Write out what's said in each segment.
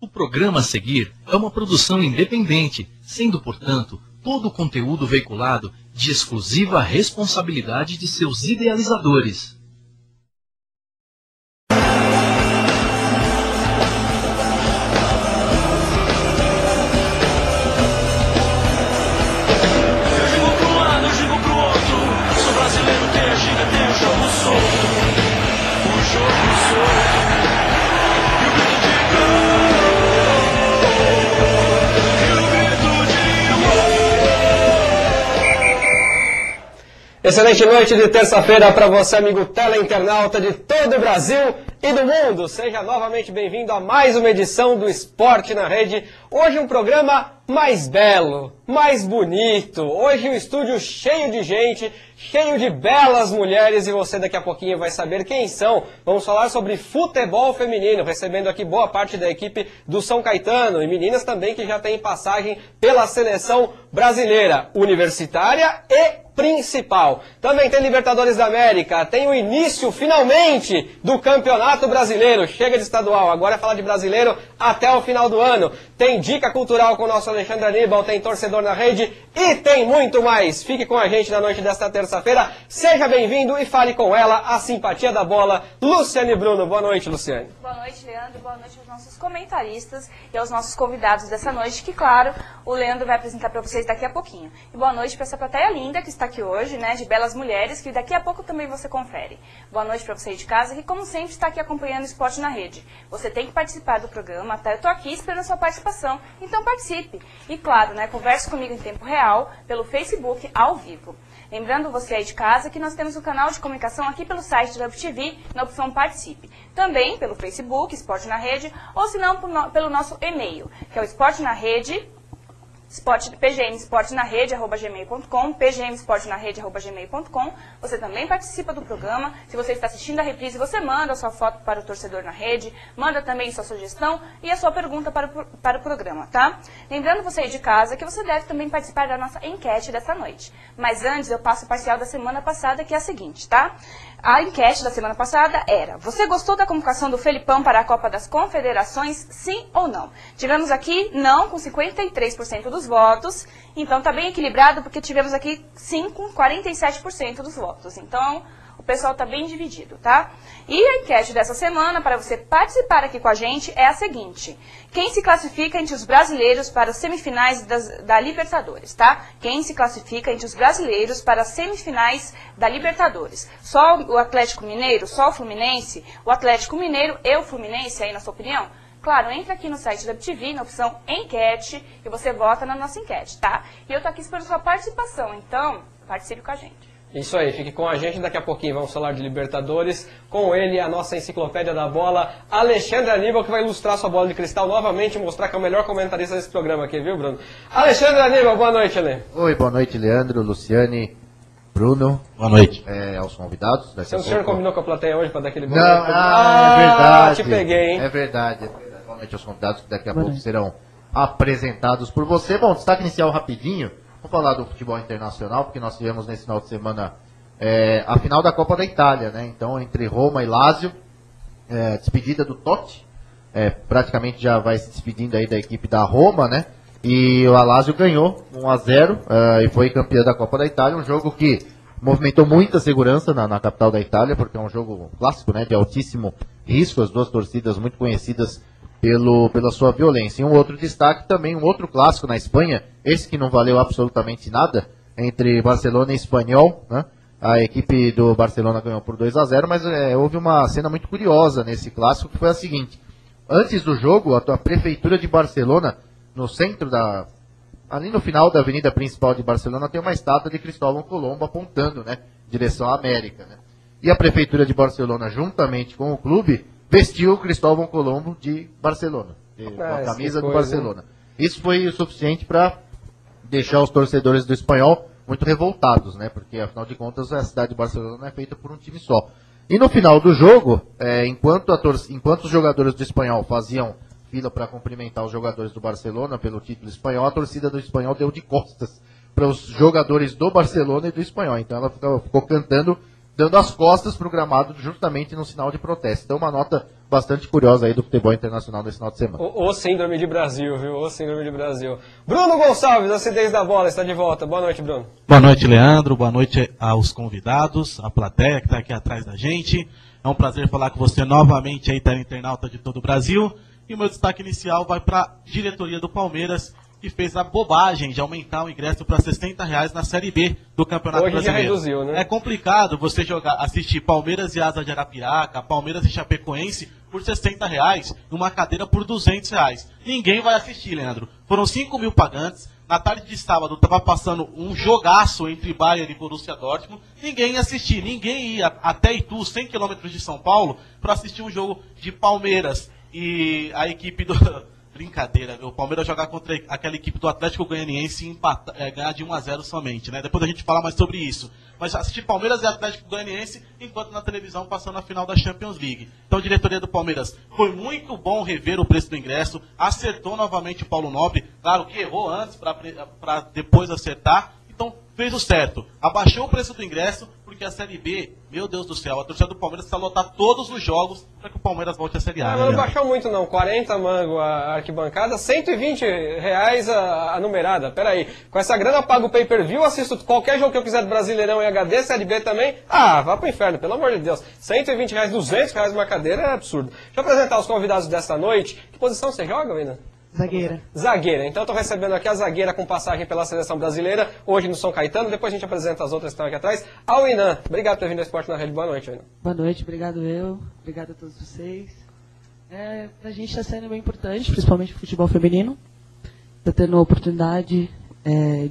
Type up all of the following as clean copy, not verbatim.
O programa a seguir é uma produção independente, sendo, portanto, todo o conteúdo veiculado de exclusiva responsabilidade de seus idealizadores. Excelente noite de terça-feira para você, amigo teleinternauta de todo o Brasil e do mundo. Seja novamente bem-vindo a mais uma edição do Esporte na Rede. Hoje um programa mais belo, mais bonito. Hoje um estúdio cheio de gente, cheio de belas mulheres e você daqui a pouquinho vai saber quem são. Vamos falar sobre futebol feminino, recebendo aqui boa parte da equipe do São Caetano e meninas também que já têm passagem pela seleção brasileira, universitária e principal. Também tem Libertadores da América, tem o início, finalmente, do Campeonato Brasileiro. Chega de estadual, agora é falar de brasileiro até o final do ano. Tem dica cultural com o nosso Alexandre Aníbal, tem torcedor na rede e tem muito mais. Fique com a gente na noite desta terça-feira. Seja bem-vindo e fale com ela, a simpatia da bola, Luciane Bruno. Boa noite, Luciane. Boa noite, Leandro. Boa noite aos nossos comentaristas e aos nossos convidados dessa noite, que, claro, o Leandro vai apresentar para vocês daqui a pouquinho. E boa noite para essa plateia linda que está aqui hoje, né, de belas mulheres, que daqui a pouco também você confere. Boa noite para você de casa, que como sempre está aqui acompanhando o Esporte na Rede. Você tem que participar do programa, tá? Eu estou aqui esperando a sua participação, então participe. E claro, né, converse comigo em tempo real, pelo Facebook, ao vivo. Lembrando você aí de casa que nós temos um canal de comunicação aqui pelo site da UpTV, na opção Participe. Também pelo Facebook, Esporte na Rede, ou se não pelo nosso e-mail, que é o Esporte na Rede, pgmesportenarede@gmail.com, pgmesportenarede@gmail.com. Você também participa do programa. Se você está assistindo a reprise, você manda a sua foto para o torcedor na rede, manda também sua sugestão e a sua pergunta para o programa, tá? Lembrando você aí de casa que você deve também participar da nossa enquete dessa noite. Mas antes eu passo o parcial da semana passada, que é a seguinte, tá? A enquete da semana passada era: você gostou da convocação do Felipão para a Copa das Confederações, sim ou não? Tivemos aqui não com 53% dos votos, então tá bem equilibrado porque tivemos aqui sim com 47% dos votos. Então o pessoal tá bem dividido, tá? E a enquete dessa semana, para você participar aqui com a gente, é a seguinte: quem se classifica entre os brasileiros para as semifinais da Libertadores, tá? Quem se classifica entre os brasileiros para as semifinais da Libertadores? Só o Atlético Mineiro, só o Fluminense? O Atlético Mineiro e o Fluminense, aí na sua opinião? Claro, entra aqui no site da UpTV, na opção enquete, e você vota na nossa enquete, tá? E eu tô aqui esperando sua participação, então participe com a gente. Isso aí, fique com a gente, daqui a pouquinho vamos falar de Libertadores, com ele, a nossa enciclopédia da bola, Alexandre Aníbal, que vai ilustrar sua bola de cristal novamente e mostrar que é o melhor comentarista desse programa aqui, viu, Bruno? Alexandre Aníbal, boa noite, Ale. Oi, boa noite, Leandro, Luciane, Bruno. Boa noite. Aos convidados. O senhor combinou com a plateia hoje para dar aquele Não, é verdade. Te peguei, hein? É verdade. Boa noite aos convidados, que daqui a pouco serão apresentados por você. Bom, destaque inicial rapidinho. Vamos falar do futebol internacional, porque nós tivemos nesse final de semana a final da Copa da Itália, né? Então, entre Roma e Lazio, despedida do Totti, praticamente já vai se despedindo aí da equipe da Roma, né? E o Lazio ganhou 1-0 e foi campeã da Copa da Itália, um jogo que movimentou muita segurança na capital da Itália, porque é um jogo clássico, né? De altíssimo risco, as duas torcidas muito conhecidas pela sua violência. E um outro destaque também, um outro clássico na Espanha, esse que não valeu absolutamente nada, entre Barcelona e Espanhol, né? A equipe do Barcelona ganhou por 2-0, mas houve uma cena muito curiosa nesse clássico, que foi a seguinte: antes do jogo, a prefeitura de Barcelona, no centro ali no final da avenida principal de Barcelona, tem uma estátua de Cristóvão Colombo apontando, né, direção à América, né? E a prefeitura de Barcelona, juntamente com o clube, vestiu o Cristóvão Colombo de Barcelona, com a camisa do Barcelona. Isso foi o suficiente para deixar os torcedores do Espanhol muito revoltados, né? Porque, afinal de contas, a cidade de Barcelona é feita por um time só. E no final do jogo, enquanto os jogadores do Espanhol faziam fila para cumprimentar os jogadores do Barcelona pelo título espanhol, a torcida do Espanhol deu de costas para os jogadores do Barcelona e do Espanhol. Então ela ficou cantando dando as costas para o gramado justamente no sinal de protesto. Então uma nota bastante curiosa aí do futebol internacional nesse final de semana. O síndrome de Brasil, viu? O síndrome de Brasil. Bruno Gonçalves, acidez da bola, está de volta. Boa noite, Bruno. Boa noite, Leandro. Boa noite aos convidados, à plateia que está aqui atrás da gente. É um prazer falar com você novamente aí, internauta de todo o Brasil. E o meu destaque inicial vai para a diretoria do Palmeiras, que fez a bobagem de aumentar o ingresso para R$60 na Série B do Campeonato Hoje Brasileiro. já reduziu, né? É complicado você assistir Palmeiras e Asa de Arapiraca, Palmeiras e Chapecoense por R$60, numa cadeira por R$200. Ninguém vai assistir, Leandro. Foram 5 mil pagantes. Na tarde de sábado estava passando um jogaço entre Bayern e Borussia Dortmund. Ninguém ia assistir, ninguém ia até Itu, 100 km de São Paulo, para assistir um jogo de Palmeiras e a equipe do... Brincadeira, o Palmeiras jogar contra aquela equipe do Atlético Goianiense e ganhar de 1-0 somente, né? Depois a gente fala mais sobre isso. Mas assistir Palmeiras e Atlético Goianiense enquanto na televisão passando a final da Champions League. Então a diretoria do Palmeiras, foi muito bom rever o preço do ingresso, acertou novamente o Paulo Nobre, claro que errou antes para depois acertar, então fez o certo. Abaixou o preço do ingresso, porque a Série B, meu Deus do céu, a torcida do Palmeiras precisa lotar todos os jogos para que o Palmeiras volte à Série A. Não baixou muito não, 40 mango a arquibancada, R$120 a numerada. Peraí, com essa grana eu pago o pay-per-view, assisto qualquer jogo que eu quiser do Brasileirão em HD, Série B também. Ah, vá pro inferno, pelo amor de Deus. R$120, R$200 uma cadeira é absurdo. Deixa eu apresentar os convidados desta noite. Que posição você joga, Wina? Zagueira. Zagueira. Então estou recebendo aqui a zagueira com passagem pela seleção brasileira, hoje no São Caetano, depois a gente apresenta as outras que estão aqui atrás. Ao Inan, obrigado por ter vindo ao Esporte na Rede. Boa noite, Inan. Boa noite, obrigado obrigado a todos vocês. Pra gente está sendo bem importante, principalmente o futebol feminino. Está tendo a oportunidade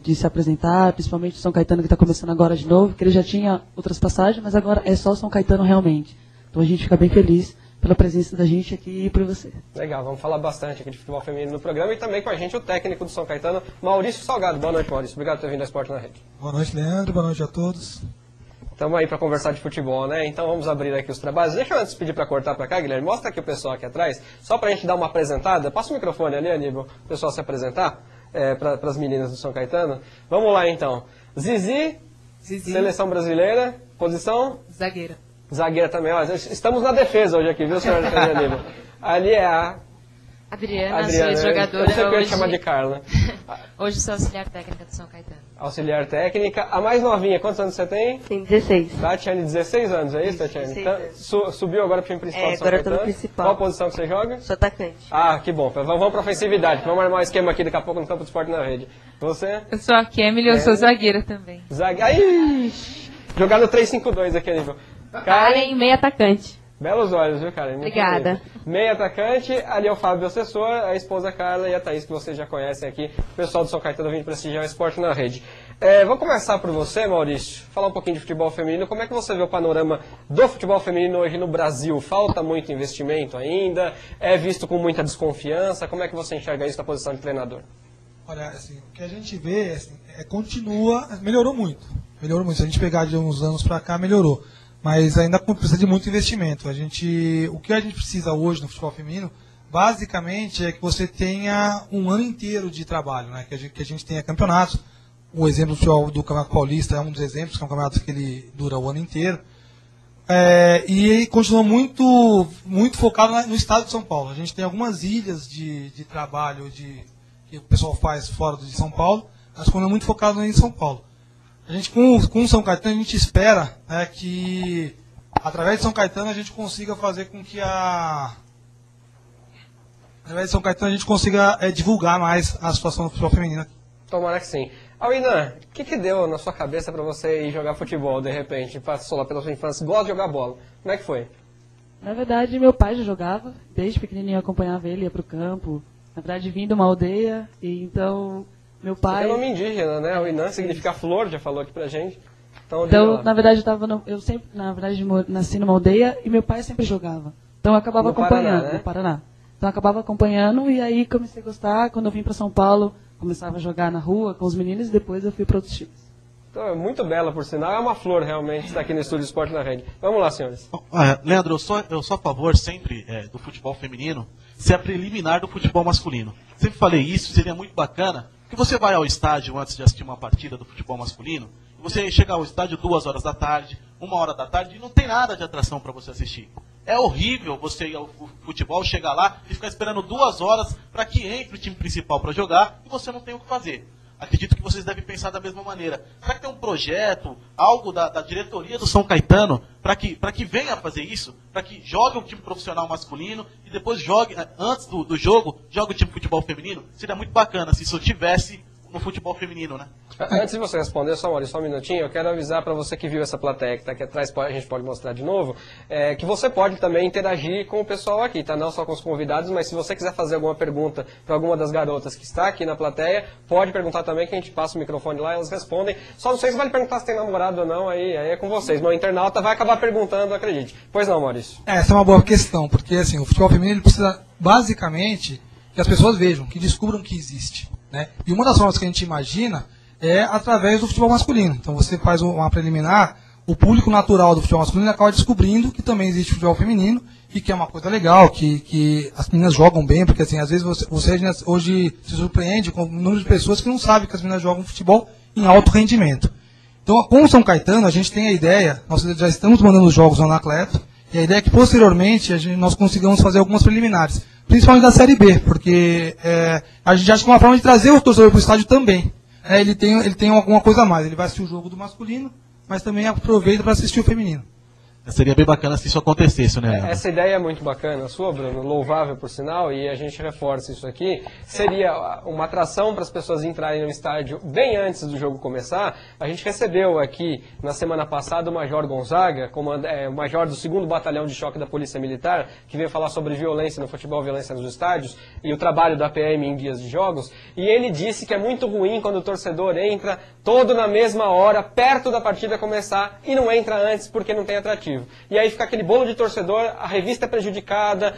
de se apresentar, principalmente o São Caetano que está começando agora de novo, que ele já tinha outras passagens, mas agora é só o São Caetano realmente. Então a gente fica bem feliz pela presença da gente aqui e por você. Legal, vamos falar bastante aqui de futebol feminino no programa e também com a gente o técnico do São Caetano, Maurício Salgado. Boa noite, Maurício. Obrigado por ter vindo ao Esporte na Rede. Boa noite, Leandro. Boa noite a todos. Estamos aí para conversar de futebol, né? Então vamos abrir aqui os trabalhos. Deixa eu antes pedir para cortar para cá, Guilherme. Mostra aqui o pessoal aqui atrás, só para a gente dar uma apresentada. Passa o microfone ali, Aníbal, o pessoal se apresentar para as meninas do São Caetano. Vamos lá, então. Zizi, seleção brasileira, posição? Zagueira. Zagueira também, ó. Estamos na defesa hoje aqui, viu, senhor Aníbal? Ali é a Adriana, sou jogadora. Eu sempre ia hoje... chamar de Carla. Hoje sou auxiliar técnica do São Caetano. Auxiliar técnica. A mais novinha, quantos anos você tem? Tem 16. Tatiane, 16 anos, é isso, Tatiane? Então, subiu agora para o time principal do São agora eu tô Caetano. no principal. Qual posição que você joga? Sou atacante. Ah, que bom. Vamos para a ofensividade. Vamos armar um esquema aqui daqui a pouco no campo do Esporte na Rede. Você? Eu sou a Kemily, eu sou zagueira também. Aí! Jogar no 3-5-2 aqui, Aníbal. Karen, meio atacante. Belos olhos, viu, Karen? Muito Obrigada. bonito. Meio atacante, ali é o Fábio Assessor, a esposa Carla e a Thaís, que vocês já conhecem aqui. O pessoal do São Caetano vindo prestigiar o Esporte na Rede. Vou começar por você, Maurício. Falar um pouquinho de futebol feminino. Como é que você vê o panorama do futebol feminino hoje no Brasil? Falta muito investimento ainda? É visto com muita desconfiança? Como é que você enxerga isso na posição de treinador? Olha, assim, o que a gente vê melhorou muito. Melhorou muito. Se a gente pegar de uns anos para cá, melhorou. Mas ainda precisa de muito investimento. O que a gente precisa hoje no futebol feminino, basicamente, é que você tenha um ano inteiro de trabalho, né? Que a gente tenha campeonatos. O exemplo do Campeonato Paulista é um dos exemplos, que é um campeonato que ele dura o ano inteiro. E continua muito, muito focado no estado de São Paulo. A gente tem algumas ilhas de trabalho que o pessoal faz fora de São Paulo, mas continua muito focado em São Paulo. A gente, com o São Caetano, a gente espera, né, que, através de São Caetano, a gente consiga fazer com que através de São Caetano, a gente consiga divulgar mais a situação do futebol feminino. Tomara que sim. Alina, o que deu na sua cabeça para você ir jogar futebol, de repente? Passou lá pela sua infância, gosta de jogar bola. Como é que foi? Na verdade, meu pai já jogava. Desde pequenininho eu acompanhava ele, ia pro campo. Na verdade, vim de uma aldeia, e então... Meu pai... Você é nome indígena, né? O Inan significa flor, já falou aqui pra gente. Então na verdade, eu sempre, nasci numa aldeia e meu pai sempre jogava. Então eu acabava acompanhando, no Paraná. Então eu acabava acompanhando e aí comecei a gostar. Quando eu vim para São Paulo, começava a jogar na rua com os meninos e depois eu fui para outros times. Então é muito bela, por sinal. É uma flor, realmente, estar aqui no Estúdio Esporte na Rede. Vamos lá, senhores. Leandro, eu sou a favor sempre do futebol feminino ser a preliminar do futebol masculino. Sempre falei isso, seria muito bacana. Porque você vai ao estádio antes de assistir uma partida do futebol masculino, você chega ao estádio 2 horas da tarde, 1h da tarde, e não tem nada de atração para você assistir. É horrível você ir ao futebol, chegar lá e ficar esperando 2 horas para que entre o time principal para jogar e você não tem o que fazer. Acredito que vocês devem pensar da mesma maneira. Será que tem um projeto, algo da diretoria do São Caetano, para que venha fazer isso? Para que jogue um time profissional masculino e depois jogue, antes do jogo, jogue o time de futebol feminino? Seria muito bacana se isso tivesse no futebol feminino, né? Antes de você responder, só um minutinho, eu quero avisar para você que viu essa plateia que está aqui atrás, a gente pode mostrar de novo, que você pode também interagir com o pessoal aqui, tá? Não só com os convidados, mas se você quiser fazer alguma pergunta para alguma das garotas que está aqui na plateia, pode perguntar também, que a gente passa o microfone lá e elas respondem. Só não sei se vale perguntar se tem namorado ou não, aí é com vocês. Mas o internauta vai acabar perguntando, acredite. Pois não, Maurício? Essa é uma boa questão, porque assim, o futebol feminino ele precisa, basicamente, que as pessoas vejam, que descubram que existe. Né? E uma das formas que a gente imagina é através do futebol masculino. Então você faz uma preliminar, o público natural do futebol masculino acaba descobrindo que também existe futebol feminino e que é uma coisa legal, que as meninas jogam bem, porque assim, às vezes você hoje se surpreende com o número de pessoas que não sabem que as meninas jogam futebol em alto rendimento. Então, com o São Caetano, a gente tem a ideia, nós já estamos mandando os jogos ao Anacleto, e a ideia é que posteriormente nós consigamos fazer algumas preliminares. Principalmente da Série B, porque a gente acha que é uma forma de trazer o torcedor para o estádio também. Ele tem alguma coisa a mais, ele vai assistir o jogo do masculino, mas também aproveita para assistir o feminino. Seria bem bacana se isso acontecesse, né? Essa ideia é muito bacana, a sua, Bruno, louvável por sinal, e a gente reforça isso aqui. Seria uma atração para as pessoas entrarem no estádio bem antes do jogo começar. A gente recebeu aqui, na semana passada, o Major Gonzaga, o Major do 2º Batalhão de Choque da Polícia Militar, que veio falar sobre violência no futebol, violência nos estádios, e o trabalho da PM em dias de jogos. E ele disse que é muito ruim quando o torcedor entra todo na mesma hora, perto da partida começar, e não entra antes porque não tem atrativo. E aí fica aquele bolo de torcedor, a revista é prejudicada,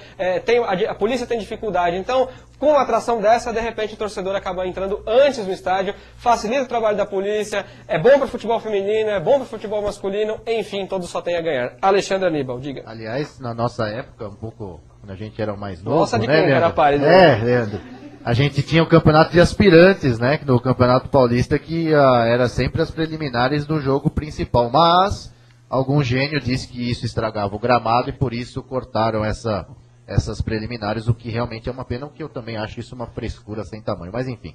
a polícia tem dificuldade. Então, com uma atração dessa, de repente o torcedor acaba entrando antes no estádio, facilita o trabalho da polícia, é bom para o futebol feminino, é bom para o futebol masculino, enfim, todos só têm a ganhar. Alexandre Aníbal, diga. Aliás, na nossa época, um pouco, quando a gente era mais novo, nossa, de né, quem era pai, né? Leandro. A gente tinha o campeonato de aspirantes, né? No Campeonato Paulista, que era sempre as preliminares do jogo principal. Mas algum gênio disse que isso estragava o gramado e por isso cortaram essas preliminares, o que realmente é uma pena, o que eu também acho isso uma frescura sem tamanho. Mas enfim.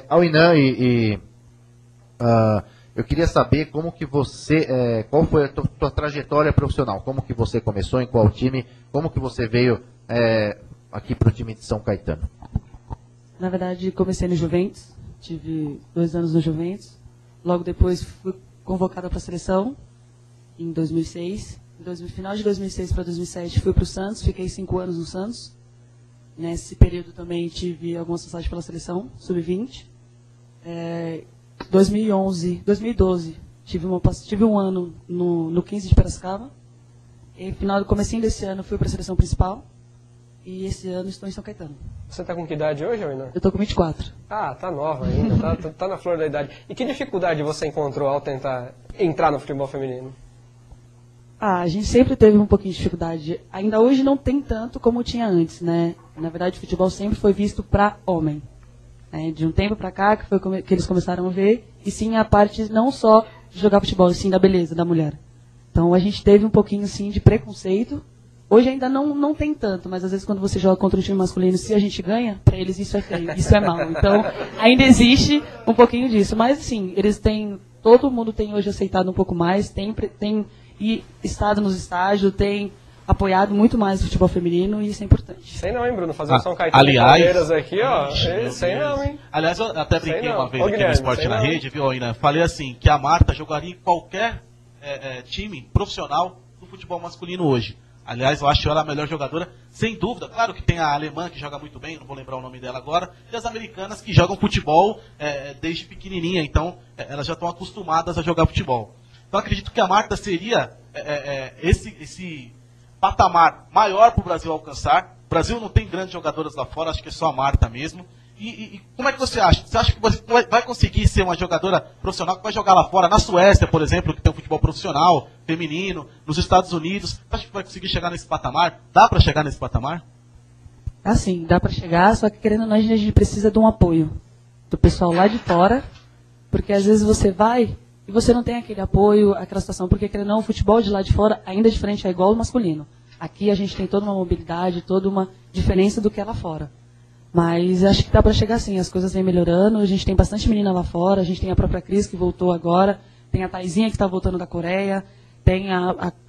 Alwinan eu queria saber como que você, qual foi a tua trajetória profissional, como que você começou, em qual time, como que você veio aqui para o time de São Caetano. Na verdade, comecei no Juventus, tive 2 anos no Juventus, logo depois fui convocada para a seleção, em 2006, no final de 2006 para 2007 fui para o Santos, fiquei 5 anos no Santos. Nesse período também tive algumas passagens pela seleção, sub-20. 2012, tive um ano no 15 de Piracicaba. E no comecinho desse ano fui para a seleção principal. E esse ano estou em São Caetano. Você está com que idade hoje, Alwinan? Eu estou com 24. Ah, tá nova ainda, tá na flor da idade. E que dificuldade você encontrou ao tentar entrar no futebol feminino? A gente sempre teve um pouquinho de dificuldade. Ainda hoje não tem tanto como tinha antes, né? Na verdade, o futebol sempre foi visto para homem. De um tempo para cá, que foi que eles começaram a ver, e sim a parte não só de jogar futebol, e sim da beleza da mulher. Então a gente teve um pouquinho, sim, de preconceito. Hoje ainda não tem tanto, mas às vezes quando você joga contra um time masculino, se a gente ganha, para eles isso é feio, isso é mal. Então ainda existe um pouquinho disso. Mas assim, todo mundo tem hoje aceitado um pouco mais, tem estado nos estágios, tem apoiado muito mais o futebol feminino e isso é importante. Sei não, hein, Bruno? Fazer o São Caetano e Palmeiras aqui, ó. Sei não, hein? Aliás, eu até brinquei uma vez aqui no Esporte na Rede, viu, Alwinan? Falei assim, que a Marta jogaria em qualquer time profissional do futebol masculino hoje. Aliás, eu acho ela a melhor jogadora, sem dúvida. Claro que tem a alemã que joga muito bem, não vou lembrar o nome dela agora, e as americanas que jogam futebol desde pequenininha, então elas já estão acostumadas a jogar futebol. Então acredito que a Marta seria esse patamar maior para o Brasil alcançar. O Brasil não tem grandes jogadoras lá fora, acho que é só a Marta mesmo. E como é que você acha? Você acha que você vai conseguir ser uma jogadora profissional que vai jogar lá fora, na Suécia, por exemplo, que tem um futebol profissional, feminino, nos Estados Unidos? Você acha que vai conseguir chegar nesse patamar? Dá para chegar nesse patamar? Assim, dá para chegar, só que querendo ou não, a gente precisa de um apoio do pessoal lá de fora, porque às vezes você vai e você não tem aquele apoio, aquela situação, porque querendo ou não, o futebol de lá de fora ainda é diferente, é igual ao masculino. Aqui a gente tem toda uma mobilidade, toda uma diferença do que é lá fora. Mas acho que dá para chegar assim, as coisas vêm melhorando, a gente tem bastante menina lá fora, a gente tem a própria Cris que voltou agora, tem a Taizinha que está voltando da Coreia, tem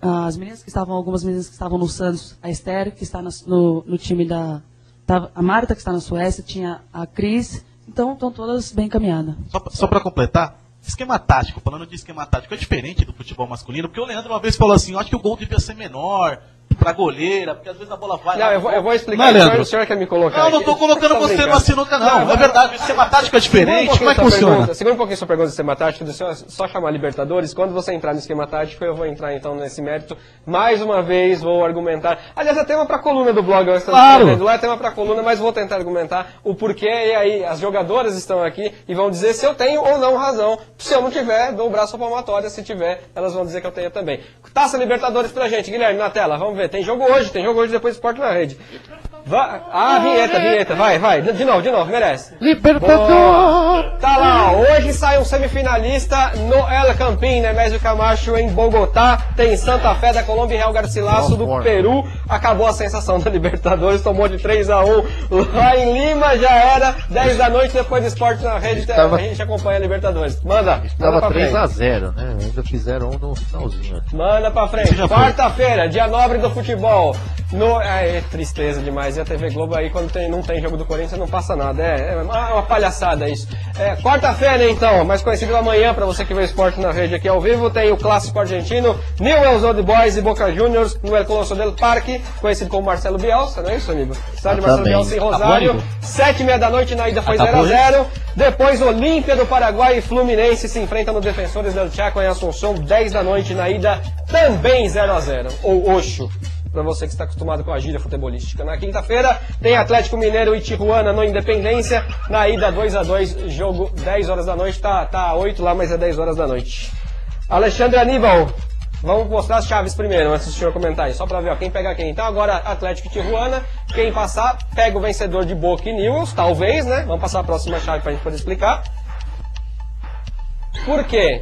as meninas que estavam, algumas meninas que estavam no Santos, a Esther, que está no time a Marta, que está na Suécia, tinha a Cris, então estão todas bem encaminhadas. Só para completar, esquema tático, falando de esquema tático, é diferente do futebol masculino, porque o Leandro uma vez falou assim, eu acho que o gol devia ser menor, pra goleira, porque às vezes a bola vai... Não, eu vou explicar, não, o senhor quer me colocar Não, não tô colocando você numa sinuca, não. É verdade, o esquema tático é diferente, como é que funciona? Segura um pouquinho sua pergunta do esquema tático, só chamar Libertadores. Quando você entrar no esquema tático, eu vou entrar então nesse mérito. Mais uma vez, vou argumentar. Aliás, é tema pra coluna do blog. Claro. Lá é tema pra coluna, mas vou tentar argumentar o porquê. E aí, as jogadoras estão aqui e vão dizer se eu tenho ou não razão. Se eu não tiver, dou o braço à palmatória. Se tiver, elas vão dizer que eu tenho também. Taça Libertadores pra gente, Guilherme, na tela. Vamos ver. Tem jogo hoje depois Esporte na Rede. Vinheta, vai. De novo, merece. Libertadores! Tá lá, hoje sai um semifinalista no El Campín, Nemésio Camacho, em Bogotá. Tem Santa Fé da Colômbia e Real Garcilaso do Peru. Acabou a sensação da Libertadores, tomou de 3-1 lá em Lima, já era 10 da noite, depois do Esporte na Rede, a gente acompanha a Libertadores. Manda Estava pra 3-0, né? Ainda fizeram um no finalzinho. Manda pra frente. Quarta-feira, dia nobre do futebol. É tristeza demais. E a TV Globo aí, quando não tem jogo do Corinthians, não passa nada. É uma palhaçada isso. Quarta-feira, então, mais conhecido amanhã, pra você que vê o Esporte na Rede aqui ao vivo, tem o Clássico Argentino, Newell's Old Boys e Boca Juniors no El Colosso del Parque, conhecido como Marcelo Bielsa, não é isso, amigo? Estádio Marcelo Bielsa em Rosário. 7h30 da noite, na ida foi 0-0. Depois, Olímpia do Paraguai e Fluminense se enfrentam no Defensores del Chaco em Assunção, 10 da noite, na ida também 0-0. Ou Oxo, para você que está acostumado com a gíria futebolística. Na quinta-feira tem Atlético Mineiro e Tijuana no Independência, na ida 2-2, jogo 10 horas da noite, tá 8 lá, mas é 10 horas da noite. Alexandre Aníbal, vamos mostrar as chaves primeiro, antes do senhor comentar aí, só para ver ó, quem pega quem. Então agora Atlético e Tijuana, quem passar, pega o vencedor de Boca e Newell's, talvez, né? Vamos passar a próxima chave para a gente poder explicar. Por quê?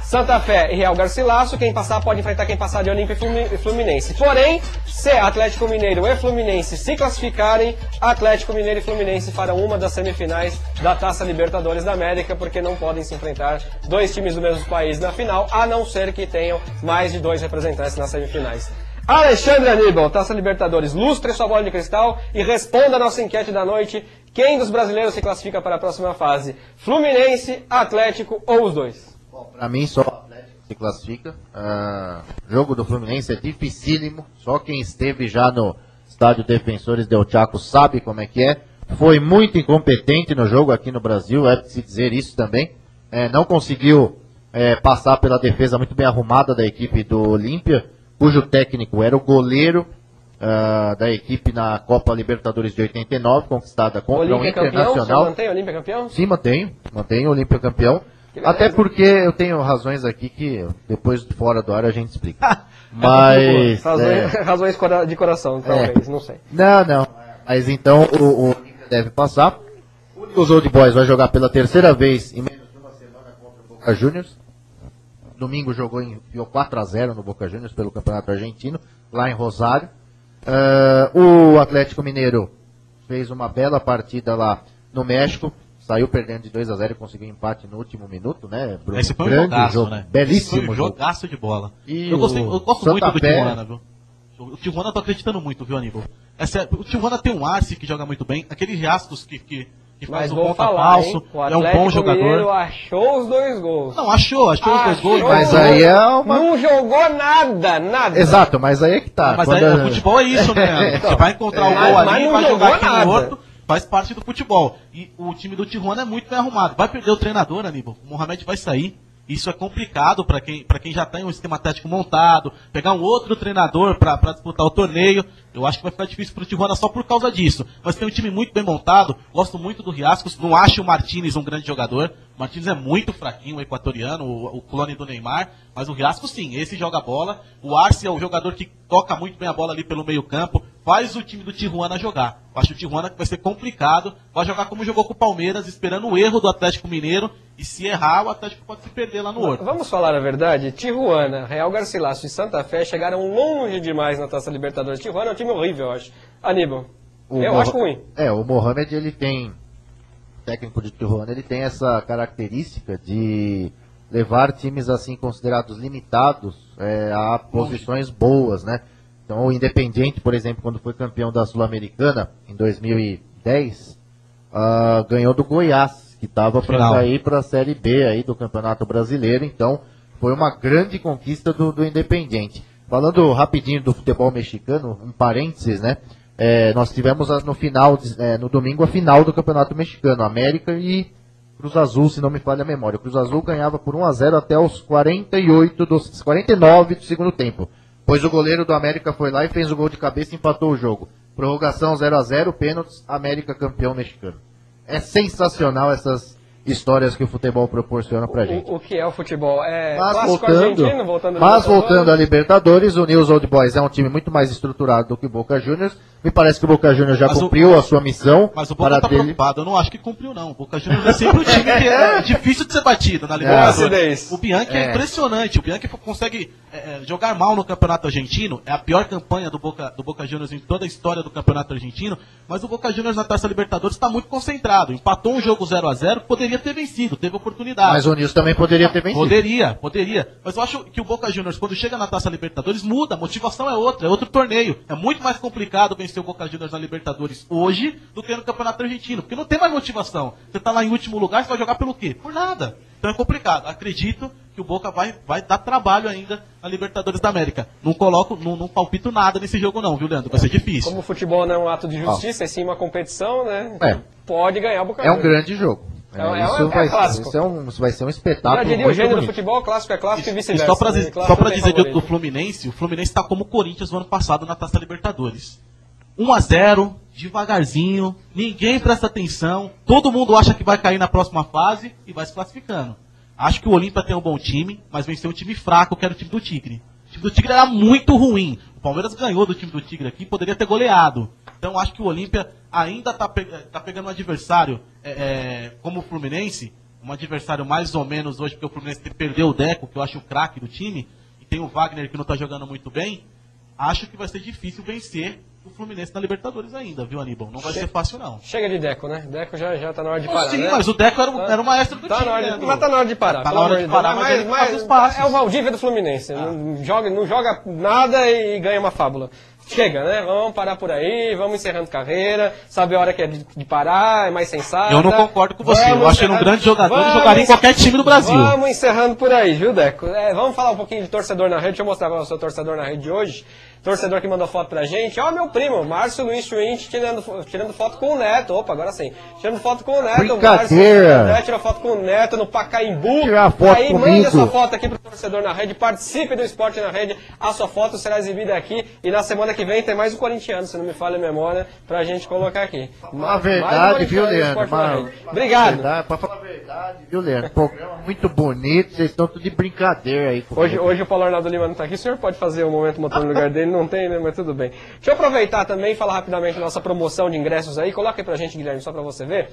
Santa Fé e Real Garcilaso, quem passar pode enfrentar quem passar de Olímpia e Fluminense. Porém, se Atlético Mineiro e Fluminense se classificarem, Atlético Mineiro e Fluminense farão uma das semifinais da Taça Libertadores da América, porque não podem se enfrentar dois times do mesmo país na final, a não ser que tenham mais de 2 representantes nas semifinais. Alexandre Aníbal, Taça Libertadores, lustre sua bola de cristal e responda a nossa enquete da noite. Quem dos brasileiros se classifica para a próxima fase? Fluminense, Atlético ou os dois? Para mim, só o Atlético se classifica. Jogo do Fluminense é dificílimo. Só quem esteve já no estádio Defensores del Chaco sabe como é que é. Foi muito incompetente no jogo aqui no Brasil, é de se dizer isso também. Não conseguiu passar pela defesa muito bem arrumada da equipe do Olímpia, cujo técnico era o goleiro da equipe na Copa Libertadores de 89, conquistada contra o Internacional. Você mantém o Olímpia campeão? Sim, mantenho o Olímpia campeão. Até porque eu tenho razões aqui que depois fora do ar a gente explica. Mas razões de coração, talvez, não sei. Não. Mas então o Olímpia deve passar. O Old Boys vai jogar pela terceira vez em menos de uma semana contra o Boca Juniors. Domingo enfiou 4-0 no Boca Juniors pelo Campeonato Argentino, lá em Rosário. O Atlético Mineiro fez uma bela partida lá no México. Saiu perdendo de 2-0 e conseguiu empate no último minuto, né, Bruno? Esse foi um jogaço, né? Belíssimo foi um jogaço de bola. E eu gosto muito do Fé... Tijuana, viu? O Tijuana eu tô acreditando muito, viu, Aníbal? O Tijuana tem um Arce que joga muito bem, aquele Riascos que faz o ponta falso, é um bom jogador. O Mineiro achou os 2 gols. Não, achou os 2 gols. Mas aí é uma... Não jogou nada. Exato, mas aí é que tá. Mas aí, o futebol é isso, né? Você vai encontrar o gol ali, vai jogar aqui no outro. Faz parte do futebol. E o time do Tijuana é muito bem arrumado. Vai perder o treinador, Aníbal. O Mohamed vai sair. Isso é complicado para quem já tem um esquema tático montado. Pegar um outro treinador para disputar o torneio. Eu acho que vai ficar difícil pro Tijuana só por causa disso. Mas tem um time muito bem montado. Gosto muito do Riascos. Não acho o Martínez um grande jogador. O Martínez é muito fraquinho, o equatoriano, o clone do Neymar. Mas o Riascos sim, esse joga bola. O Arce é o jogador que toca muito bem a bola ali pelo meio campo. faz o time do Tijuana jogar. Eu acho que o Tijuana vai ser complicado, vai jogar como jogou com o Palmeiras, esperando o erro do Atlético Mineiro, e se errar, o Atlético pode se perder lá no Horto. Vamos falar a verdade, Tijuana, Real Garcilaso e Santa Fé chegaram longe demais na Taça Libertadores. Tijuana é um time horrível, eu acho. Aníbal, eu acho ruim. O Mohamed, ele tem, técnico de Tijuana, ele tem essa característica de levar times assim considerados limitados a posições boas, né? Então o Independiente, por exemplo, quando foi campeão da Sul-Americana em 2010, ganhou do Goiás, que estava para sair para a Série B aí do Campeonato Brasileiro. Então foi uma grande conquista do Independiente. Falando rapidinho do futebol mexicano, um parênteses, né? Nós tivemos no final, no domingo, a final do Campeonato Mexicano, América e Cruz Azul, se não me falha a memória. O Cruz Azul ganhava por 1-0 até os 49 do segundo tempo. Pois o goleiro do América foi lá e fez o gol de cabeça e empatou o jogo. Prorrogação 0-0, pênaltis, América campeão mexicano. É sensacional essas histórias que o futebol proporciona pra gente. O que é o futebol? Mas voltando à Libertadores, o News Old Boys é um time muito mais estruturado do que o Boca Juniors. Me parece que o Boca Juniors já cumpriu a sua missão. Mas o Boca tá preocupado, eu não acho que cumpriu não. O Boca Juniors é sempre um time que é difícil de ser batido na Libertadores. O Bianchi é impressionante, o Bianchi consegue jogar mal no Campeonato Argentino, é a pior campanha do Boca Juniors em toda a história do Campeonato Argentino, mas o Boca Juniors na Taça Libertadores está muito concentrado, empatou um jogo 0-0, poderia ter vencido, teve oportunidade. Mas o News também poderia ter vencido. Poderia. Mas eu acho que o Boca Juniors, quando chega na Taça Libertadores, muda, a motivação é outro torneio. É muito mais complicado vencer o Boca Juniors na Libertadores hoje do que no Campeonato Argentino, porque não tem mais motivação. Você tá lá em último lugar, você vai jogar pelo quê? Por nada. Então é complicado. Acredito que o Boca vai dar trabalho ainda na Libertadores da América. Não palpito nada nesse jogo não, viu, Leandro? Vai ser difícil. Como o futebol não é um ato de justiça, é sim uma competição, né? Pode ganhar o Boca Juniors. É um grande jogo. Clássico. Isso vai ser um espetáculo. Já diria o gênero do futebol, clássico é clássico e vice-versa. Só pra dizer do Fluminense, o Fluminense está como o Corinthians no ano passado na Taça Libertadores. 1-0, devagarzinho, ninguém presta atenção, todo mundo acha que vai cair na próxima fase e vai se classificando. Acho que o Olímpia tem um bom time, mas venceu um time fraco, que era o time do Tigre. O time do Tigre era muito ruim. O Palmeiras ganhou do time do Tigre aqui, poderia ter goleado. Então acho que o Olímpia ainda tá pegando um adversário como o Fluminense, um adversário mais ou menos hoje, porque o Fluminense perdeu o Deco, que eu acho o craque do time, e tem o Wagner que não está jogando muito bem. Acho que vai ser difícil vencer o Fluminense na Libertadores ainda, viu, Aníbal? Não vai ser fácil, não. Chega de Deco, né? Deco já tá na hora de parar, sim, né? mas o Deco era o maestro do time, Mas tá na hora de parar. Tá na hora de parar, mas faz os passos. É o Valdívia do Fluminense. Não joga nada e ganha uma fábula. Chega, né? Vamos parar por aí, vamos encerrando carreira, sabe a hora que é de parar, é mais sensata. Eu não concordo com você, eu acho ele um grande jogador e jogaria em qualquer time do Brasil. Vamos encerrando por aí, viu, Deco? Vamos falar um pouquinho de torcedor na rede, deixa eu mostrar para você o torcedor na rede de hoje. Torcedor que mandou foto pra gente, ó, meu primo, Márcio Luiz Schwint, tirando foto com o Neto. Opa, agora sim. Tirando foto com o Neto. Brincadeira. Márcio tirou foto com o Neto no Pacaembu. Tirar foto aí comigo. mande a sua foto aqui pro torcedor na rede, participe do Esporte na Rede. A sua foto será exibida aqui e na semana que vem tem mais um corintiano, se não me falha a memória, pra gente colocar aqui. A verdade, viu, Leandro? Obrigado. Pra falar a verdade, viu, Leandro? Programa muito bonito, vocês estão tudo de brincadeira aí. Hoje o Paulo Arnaldo Lima não tá aqui, o senhor pode fazer o momento motor no lugar dele, não tem, né? Mas tudo bem. Deixa eu aproveitar também e falar rapidamente da nossa promoção de ingressos aí. Coloca aí pra gente, Guilherme, só pra você ver.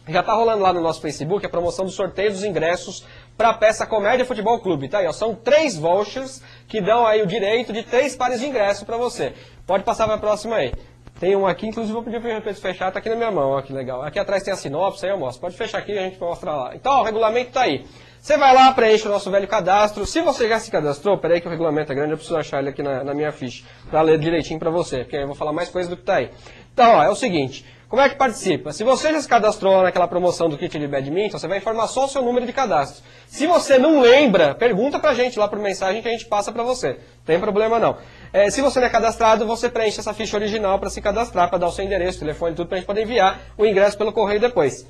Já tá rolando lá no nosso Facebook a promoção do sorteio dos ingressos para a peça Comédia Futebol Clube. Tá aí, ó, são 3 vouchers que dão aí o direito de 3 pares de ingressos para você. Pode passar para a próxima aí. Tem um aqui, inclusive vou pedir para o fechar, tá aqui na minha mão, ó, que legal. Aqui atrás tem a sinopse, aí eu mostro. Pode fechar aqui e a gente mostra lá. Então, ó, o regulamento tá aí. Você vai lá, preenche o nosso velho cadastro. Se você já se cadastrou, peraí que o regulamento é grande, eu preciso achar ele aqui na minha ficha, para ler direitinho para você, porque aí eu vou falar mais coisas do que tá aí. Então, ó, é o seguinte, como é que participa? Se você já se cadastrou lá naquela promoção do kit de badminton, você vai informar só o seu número de cadastro. Se você não lembra, pergunta pra gente lá por mensagem que a gente passa pra você. Não tem problema não. Se você não é cadastrado, você preenche essa ficha original para se cadastrar, para dar o seu endereço, telefone, tudo, pra gente poder enviar o ingresso pelo correio depois.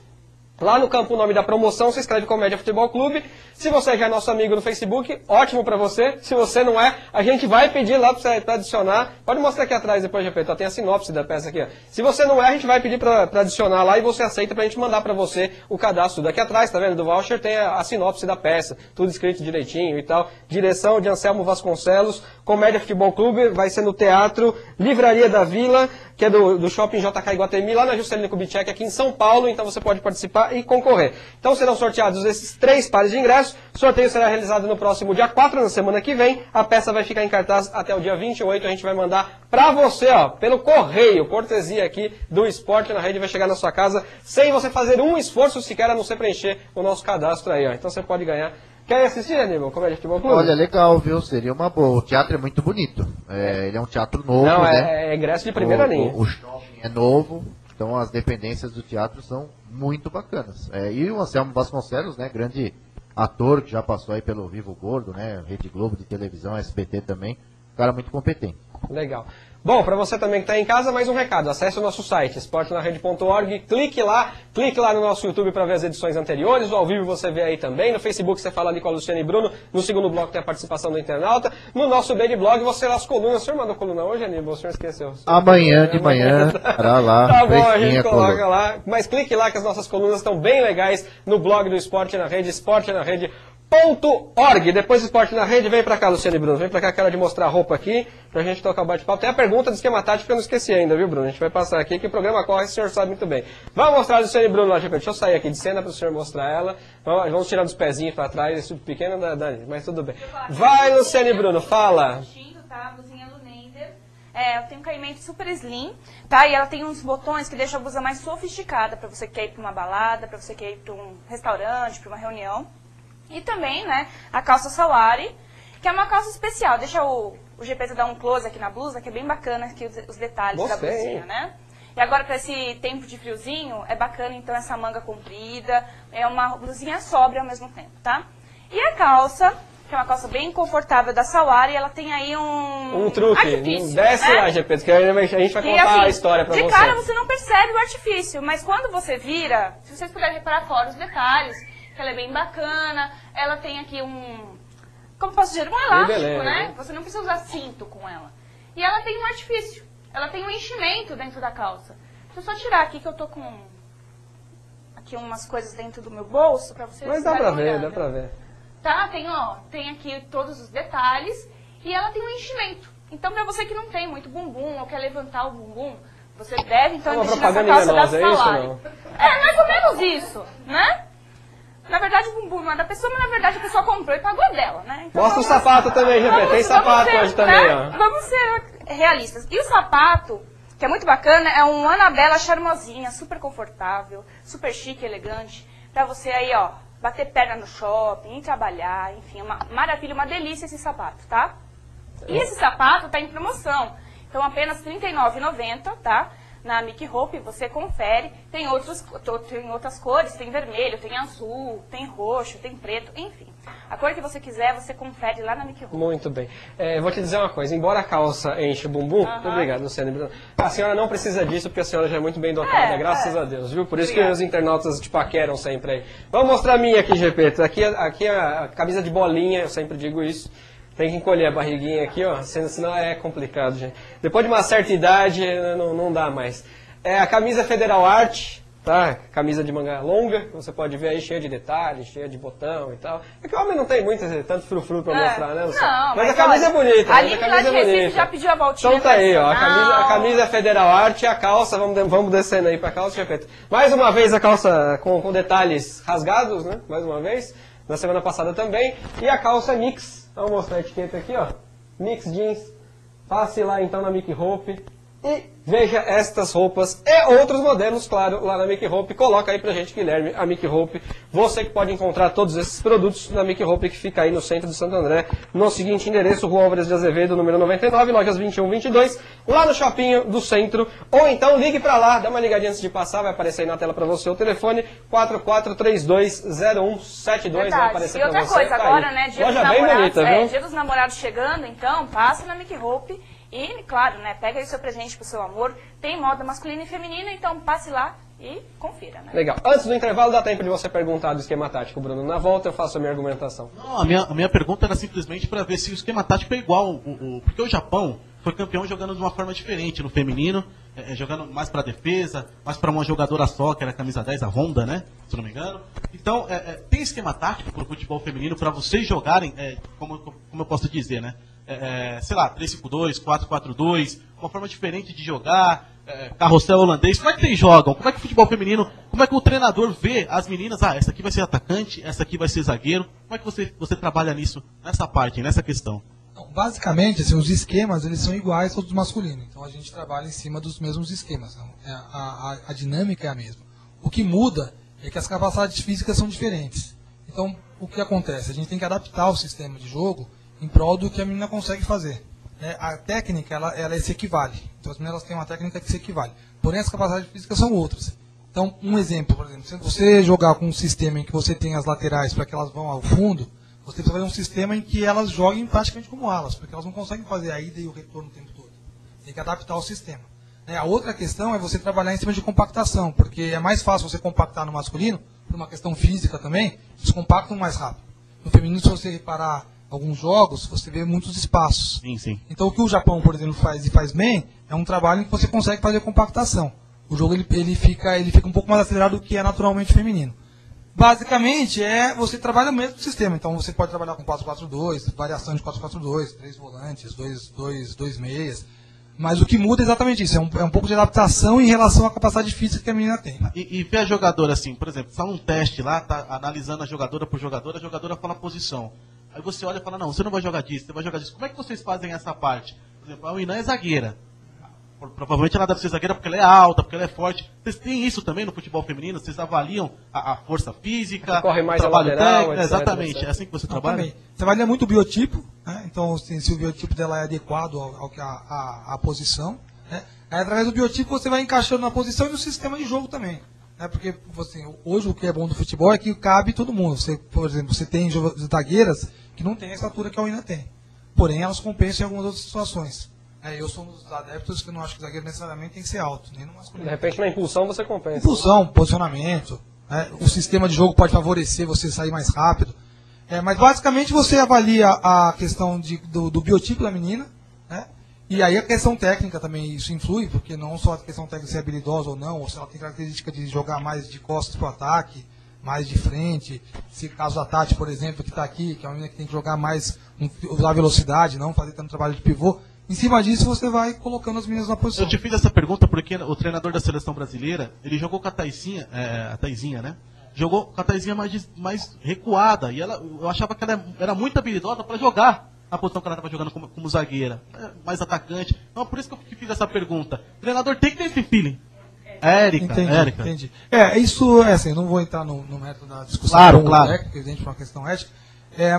Lá no campo, o nome da promoção, se escreve Comédia Futebol Clube. Se você já é nosso amigo no Facebook, ótimo pra você. Se você não é, a gente vai pedir lá pra adicionar. Pode mostrar aqui atrás depois, GP, tem a sinopse da peça aqui, ó. Se você não é, a gente vai pedir pra adicionar lá e você aceita pra gente mandar pra você o cadastro. Daqui atrás, tá vendo, do voucher, tem a sinopse da peça, tudo escrito direitinho e tal. Direção de Anselmo Vasconcelos, Comédia Futebol Clube, vai ser no Teatro Livraria da Vila, que é do Shopping JK Iguatemi, lá na Juscelino Kubitschek, aqui em São Paulo, então você pode participar e concorrer. Então serão sorteados esses 3 pares de ingressos, o sorteio será realizado no próximo dia 4, na semana que vem, a peça vai ficar em cartaz até o dia 28, a gente vai mandar pra você, ó, pelo correio, cortesia aqui do Esporte na Rede, vai chegar na sua casa, sem você fazer um esforço sequer, a não ser preencher o nosso cadastro aí, ó. Então você pode ganhar. Quer assistir, Aníbal? Comédia Futebol Clube? Olha, legal, viu? Seria uma boa. O teatro é muito bonito. Ele é um teatro novo, não, né? É ingresso de primeira linha. O shopping é novo, então as dependências do teatro são muito bacanas. E o Anselmo Vasconcelos, né? Grande ator que já passou aí pelo Vivo Gordo, né? Rede Globo de televisão, SBT também. Cara muito competente. Legal. Bom, para você também que está em casa, mais um recado. Acesse o nosso site, esportenarede.org, clique lá no nosso YouTube para ver as edições anteriores, o ao vivo você vê aí também, no Facebook você fala ali com a Luciane e Bruno, no segundo bloco tem a participação do internauta, no nosso Baby Blog você lê as colunas. O senhor mandou coluna hoje, Aníbal? O senhor esqueceu? Amanhã de manhã, estará lá. Tá bom, a gente coloca lá, mas clique lá que as nossas colunas estão bem legais no blog do Esporte na Rede, esportenarede.org. Depois do Esporte na Rede, vem pra cá, Luciane e Bruno. Vem pra cá, quero de mostrar a roupa aqui, pra gente tocar o bate-papo. Tem a pergunta do esquema tático que eu não esqueci ainda, viu, Bruno? A gente vai passar aqui, que o programa corre, o senhor sabe muito bem. Vamos mostrar a Luciane e Bruno lá, deixa eu sair aqui de cena pro senhor mostrar ela. Vamos tirar dos pezinhos pra trás, esse pequeno, mas tudo bem. Vai, Luciane e Bruno, fala. Tá, blusinha do Neider. Eu tenho um caimento super slim, tá? E ela tem uns botões que deixam a blusa mais sofisticada pra você que quer ir pra uma balada, pra você que quer ir pra um restaurante, pra uma reunião. E também, né, a calça Sawari, que é uma calça especial. Deixa o GP dar um close aqui na blusa, que é bem bacana aqui os detalhes da blusinha, né? E agora, para esse tempo de friozinho, é bacana, então, essa manga comprida. É uma blusinha sóbria ao mesmo tempo, tá? E a calça, que é uma calça bem confortável da Sawari, ela tem aí um truque. Artifício, desce né? lá, GP, que a gente vai contar assim, a história pra você. De cara, você não percebe o artifício, mas quando você vira, se vocês puderem reparar fora os detalhes, que ela é bem bacana, ela tem aqui como posso dizer, um elástico, né? Você não precisa usar cinto com ela. E ela tem um artifício, ela tem um enchimento dentro da calça. Deixa eu só tirar aqui que eu tô com aqui umas coisas dentro do meu bolso pra vocês. Mas dá pra ver, dá pra ver. Tá, tem aqui todos os detalhes e ela tem um enchimento. Então pra você que não tem muito bumbum ou quer levantar o bumbum, você deve então investir nessa calça da Sawari. É mais ou menos isso, né? Na verdade, o bumbum não é da pessoa, mas na verdade a pessoa comprou e pagou dela, né? Então, mostra o sapato também, GP. Tem sapato hoje também, ó. Vamos ser realistas. E o sapato, que é muito bacana, é um Anabela charmosinha, super confortável, super chique, elegante. Pra você aí, ó, bater perna no shopping, ir trabalhar, enfim, uma maravilha, uma delícia esse sapato, tá? E esse sapato tá em promoção. Então, apenas R$ 39,90, tá? Na Mickey Hope, você confere, tem outras cores, tem vermelho, tem azul, tem roxo, tem preto, enfim. A cor que você quiser, você confere lá na Mickey Hope. Muito bem. Vou te dizer uma coisa, embora a calça enche o bumbum, obrigado, Luciane, a senhora não precisa disso, porque a senhora já é muito bem dotada, graças a Deus, viu? Por isso que os internautas te paqueram sempre aí. Vamos mostrar a minha aqui, GP. Aqui a camisa de bolinha, eu sempre digo isso. Tem que encolher a barriguinha aqui, ó, senão é complicado, gente. Depois de uma certa idade, não dá mais. É a camisa Federal Art, tá? Camisa de manga longa, você pode ver aí, cheia de detalhes, cheia de botão e tal. É que o homem não tem tanto frufru pra mostrar, né, Luciano? Não, mas a camisa é bonita. A Aline lá de Recife já pediu a voltinha. Então tá aí, ó, a camisa Federal Art e a calça, vamos descendo aí pra calça, GP. Mais uma vez a calça com detalhes rasgados, né? Mais uma vez. Na semana passada também. E a calça mix. Vamos mostrar a etiqueta aqui, ó. Mix jeans. Passe lá então na Mickey Hope e veja estas roupas e outros modelos, claro, lá na Mickey Hope. Coloca aí pra gente, Guilherme, a Mickey Hope. Você que pode encontrar todos esses produtos na Mickey Hope, que fica aí no centro de Santo André, no seguinte endereço, Rua Álvares de Azevedo, número 99, lojas 21, 22, lá no shopping do centro. Ou então ligue pra lá, dá uma ligadinha antes de passar, vai aparecer aí na tela pra você o telefone 44320172, vai aparecer pra você. E outra coisa, tá agora, aí. né, Loja bem bonita, viu? Dia dos Namorados chegando, então, passa na Mickey Hope E, claro, né, pega aí o seu presente pro seu amor. Tem moda masculina e feminina, então passe lá e confira, né? Legal. Antes do intervalo, dá tempo de você perguntar do esquema tático, Bruno. Na volta eu faço a minha argumentação. Não, a minha pergunta era simplesmente para ver se o esquema tático é igual. Porque o Japão foi campeão jogando de uma forma diferente no feminino, jogando mais para defesa, mais para uma jogadora só, que era a camisa 10, a Honda, né? Se não me engano. Então, tem esquema tático para o futebol feminino para vocês jogarem, como eu posso dizer, né? Sei lá, 3-5-2, 4-4-2, uma forma diferente de jogar, carrossel holandês. Como é que vocês jogam? Como é que o futebol feminino, como é que o treinador vê as meninas? Essa aqui vai ser atacante, essa aqui vai ser zagueiro. Como é que você trabalha nisso, nessa parte, nessa questão? Então, basicamente, assim, os esquemas eles são iguais aos do masculino. Então a gente trabalha em cima dos mesmos esquemas. Então, a dinâmica é a mesma. O que muda é que as capacidades físicas são diferentes. Então, o que acontece? A gente tem que adaptar o sistema de jogo em prol do que a menina consegue fazer. A técnica, ela se equivale. Então, as meninas têm uma técnica que se equivale. Porém, as capacidades físicas são outras. Então, um exemplo, por exemplo, se você jogar com um sistema em que você tem as laterais para que elas vão ao fundo, você precisa fazer um sistema em que elas joguem praticamente como alas, porque elas não conseguem fazer a ida e o retorno o tempo todo. Tem que adaptar o sistema. A outra questão é você trabalhar em cima de compactação, porque é mais fácil você compactar no masculino, por uma questão física também, eles compactam mais rápido. No feminino, se você reparar alguns jogos, você vê muitos espaços. Sim, sim. Então, o que o Japão, por exemplo, faz e faz bem, é um trabalho em que você consegue fazer compactação. O jogo ele fica um pouco mais acelerado do que é naturalmente feminino. Basicamente, você trabalha o mesmo sistema. Então, você pode trabalhar com 4-4-2, variação de 4-4-2, 3 volantes, 2 meias. Mas o que muda é exatamente isso. É um pouco de adaptação em relação à capacidade física que a menina tem. E ver a jogadora assim, por exemplo, está num teste lá, tá analisando a jogadora por jogadora, a jogadora fala a posição. Aí você olha e fala, não, você não vai jogar disso, você vai jogar disso. Como é que vocês fazem essa parte? Por exemplo, a Inan é zagueira. Provavelmente ela deve ser zagueira porque ela é alta, porque ela é forte. Vocês têm isso também no futebol feminino? Vocês avaliam a força física, corre mais o trabalho lateral, técnico? etc, Exatamente, etc. é assim que você trabalha? Também. Você avalia muito o biotipo, né? Então se o biotipo dela é adequado ao que a posição, né? Aí, através do biotipo você vai encaixando na posição e no sistema de jogo também. Né? Porque assim, hoje o que é bom do futebol é que cabe todo mundo. Por exemplo, você tem zagueiras que não tem a estatura que a Uina tem. Porém, elas compensam em algumas outras situações. Eu sou um dos adeptos que não acho que o zagueiro necessariamente tem que ser alto, nem no masculino. De repente, na impulsão, você compensa. Impulsão, posicionamento. O sistema de jogo pode favorecer você sair mais rápido. Mas, basicamente, você avalia a questão do biotipo da menina. Né? E aí a questão técnica também, isso influi, porque não só a questão técnica de ser habilidosa ou não, ou se ela tem característica de jogar mais de costas para o ataque, mais de frente. Se caso a Tati, por exemplo, que está aqui, que é uma menina que tem que jogar mais, usar velocidade, não fazer tanto trabalho de pivô. Em cima disso, você vai colocando as meninas na posição. Eu te fiz essa pergunta porque o treinador da seleção brasileira, ele jogou com a Taizinha, né? Jogou com a Taizinha mais recuada. E eu achava que ela era muito habilidosa para jogar na posição que ela estava jogando como zagueira. Mais atacante. Então, por isso que eu fiz essa pergunta. O treinador tem que ter esse feeling. Érica. Entendi. Isso assim, não vou entrar no método da discussão claro. técnica, evidente, uma questão ética.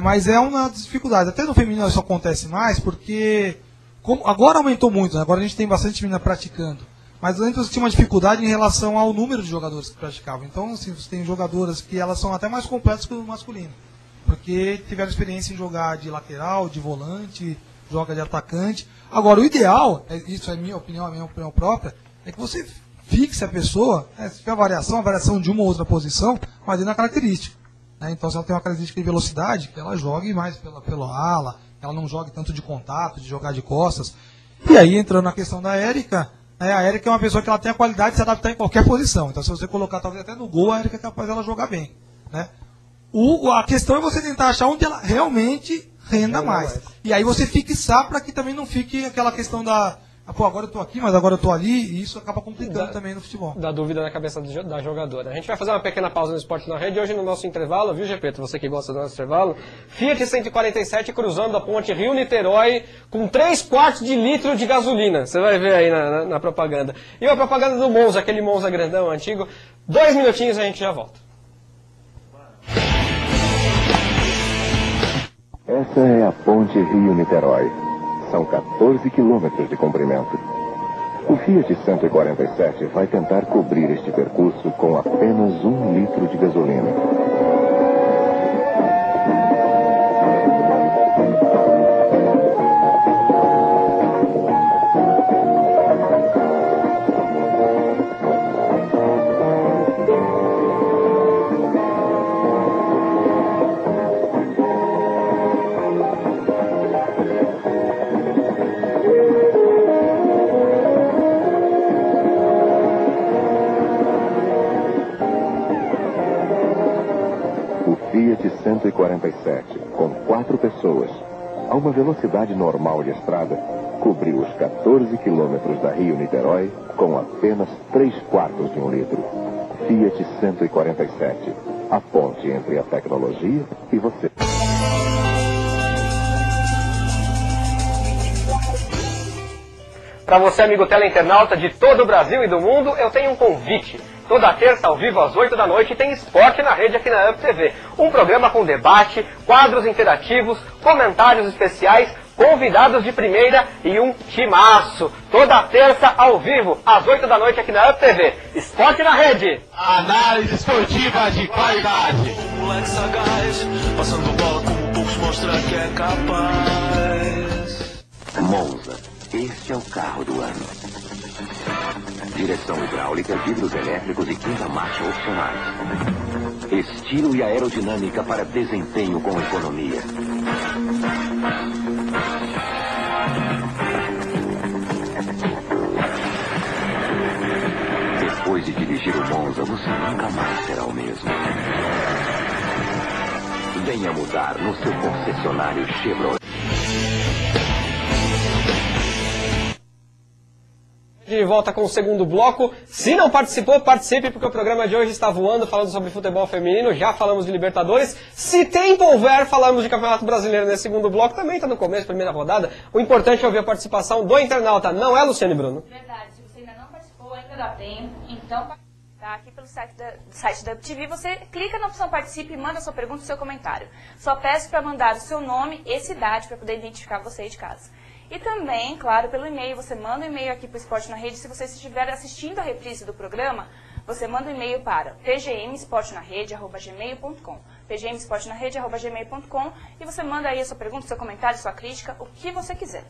Mas é uma das dificuldades. Até no feminino isso acontece mais, porque agora aumentou muito, né? Agora a gente tem bastante menina praticando. Mas antes você tinha uma dificuldade em relação ao número de jogadores que praticavam. Então, assim, você tem jogadoras que elas são até mais completas que o masculino. Porque tiveram experiência em jogar de lateral, de volante, joga de atacante. Agora, o ideal, isso é minha opinião própria, é que você fixe a pessoa, se tiver a variação de uma ou outra posição, mas dentro da característica. Né? Então, se ela tem uma característica de velocidade, que ela jogue mais pela ala, ela não jogue tanto de contato, de jogar de costas. E aí, entrando na questão da Érica, a Érica é uma pessoa que ela tem a qualidade de se adaptar em qualquer posição. Então, se você colocar talvez até no gol, a Érica é capaz dela jogar bem. Né? A questão é você tentar achar onde ela realmente renda mais. E aí você fixar para que também não fique aquela questão da... agora eu tô aqui, mas agora eu tô ali, e isso acaba complicando também no futebol. Da dúvida na cabeça da jogadora. A gente vai fazer uma pequena pausa no Esporte na Rede. Hoje no nosso intervalo, viu, Gepeto? Você que gosta do nosso intervalo. Fiat 147 cruzando a ponte Rio-Niterói com 3/4 de litro de gasolina. Você vai ver aí na propaganda. E a propaganda do Monza, aquele Monza grandão, antigo. 2 minutinhos e a gente já volta. Essa é a ponte Rio-Niterói. São 14 quilômetros de comprimento. O Fiat 147 vai tentar cobrir este percurso com apenas 1 litro de gasolina. 147, com 4 pessoas, a uma velocidade normal de estrada, cobriu os 14 quilômetros da Rio-Niterói com apenas 3/4 de um litro. Fiat 147, a ponte entre a tecnologia e você. Para você, amigo teleinternauta de todo o Brasil e do mundo, eu tenho um convite. Toda terça, ao vivo, às 8 da noite, tem Esporte na Rede aqui na UP TV. Um programa com debate, quadros interativos, comentários especiais, convidados de primeira e um timaço. Toda terça, ao vivo, às 8 da noite, aqui na UP TV. Esporte na Rede. Análise esportiva de qualidade. Um moleque sagaz, passando bola como poucos, mostra que é capaz. Monza. Este é o carro do ano. Direção hidráulica, vidros elétricos e quinta marcha opcionais. Estilo e aerodinâmica para desempenho com economia. Depois de dirigir o Monza, você nunca mais será o mesmo. Venha mudar no seu concessionário Chevrolet. De volta com o segundo bloco. Se não participou, participe, porque o programa de hoje está voando, falando sobre futebol feminino. Já falamos de Libertadores. Se tempo houver, falamos de Campeonato Brasileiro nesse segundo bloco. Também está no começo, primeira rodada. O importante é ouvir a participação do internauta, não é, Luciane Bruno? Verdade. Se você ainda não participou, ainda dá tempo. Então, tá aqui pelo site da UpTV, você clica na opção Participe e manda sua pergunta e seu comentário. Só peço para mandar o seu nome e cidade para poder identificar você aí de casa. E também, claro, pelo e-mail, você manda um e-mail aqui para o Esporte na Rede. Se você estiver assistindo a reprise do programa, você manda um e-mail para pgmesportnarede@gmail.com, pgmesportnarede@gmail.com, e você manda aí a sua pergunta, seu comentário, sua crítica, o que você quiser.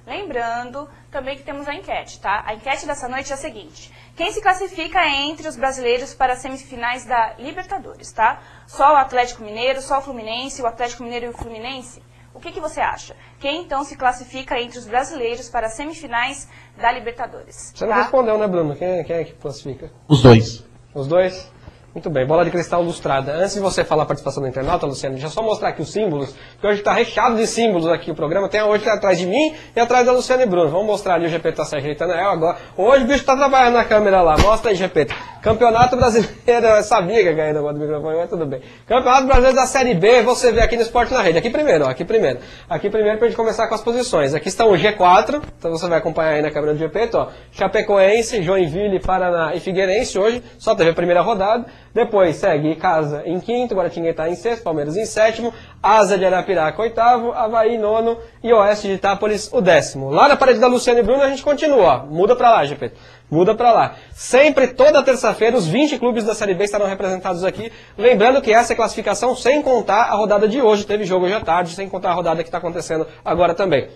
Lembrando também que temos a enquete, tá? A enquete dessa noite é a seguinte: quem se classifica entre os brasileiros para as semifinais da Libertadores, tá? Só o Atlético Mineiro, só o Fluminense, o Atlético Mineiro e o Fluminense? O que você acha? Quem então se classifica entre os brasileiros para as semifinais da Libertadores? Você não respondeu, né, Bruno? Quem é que classifica? Os dois. Os dois? Muito bem, bola de cristal lustrada. Antes de você falar a participação do internauta, Luciano, deixa eu só mostrar aqui os símbolos, porque hoje está recheado de símbolos aqui o programa. Tem hoje atrás de mim e atrás da Luciana e Bruno. Vamos mostrar ali, o GP está se ajeitando. Agora. Hoje o bicho está trabalhando na câmera lá. Mostra aí, GP. Campeonato Brasileiro, eu sabia que ia cair no negócio do microfone, mas tudo bem. Campeonato Brasileiro da Série B, você vê aqui no Esporte na Rede. Aqui primeiro, ó, aqui primeiro. Aqui primeiro pra gente começar com as posições. Aqui estão o G4, então você vai acompanhar aí na câmera do GP, ó. Chapecoense, Joinville, Paraná e Figueirense hoje, só teve a primeira rodada. Depois segue Casa em quinto, Guaratinguetá em sexto, Palmeiras em sétimo, Asa de Arapiraca oitavo, Avaí nono e Oeste de Itápolis o 10º. Lá na parede da Luciana e Bruno a gente continua, ó. Muda pra lá, GP. Muda pra lá. Sempre, toda terça-feira, os 20 clubes da Série B estarão representados aqui. Lembrando que essa é a classificação sem contar a rodada de hoje. Teve jogo hoje à tarde, sem contar a rodada que está acontecendo agora também.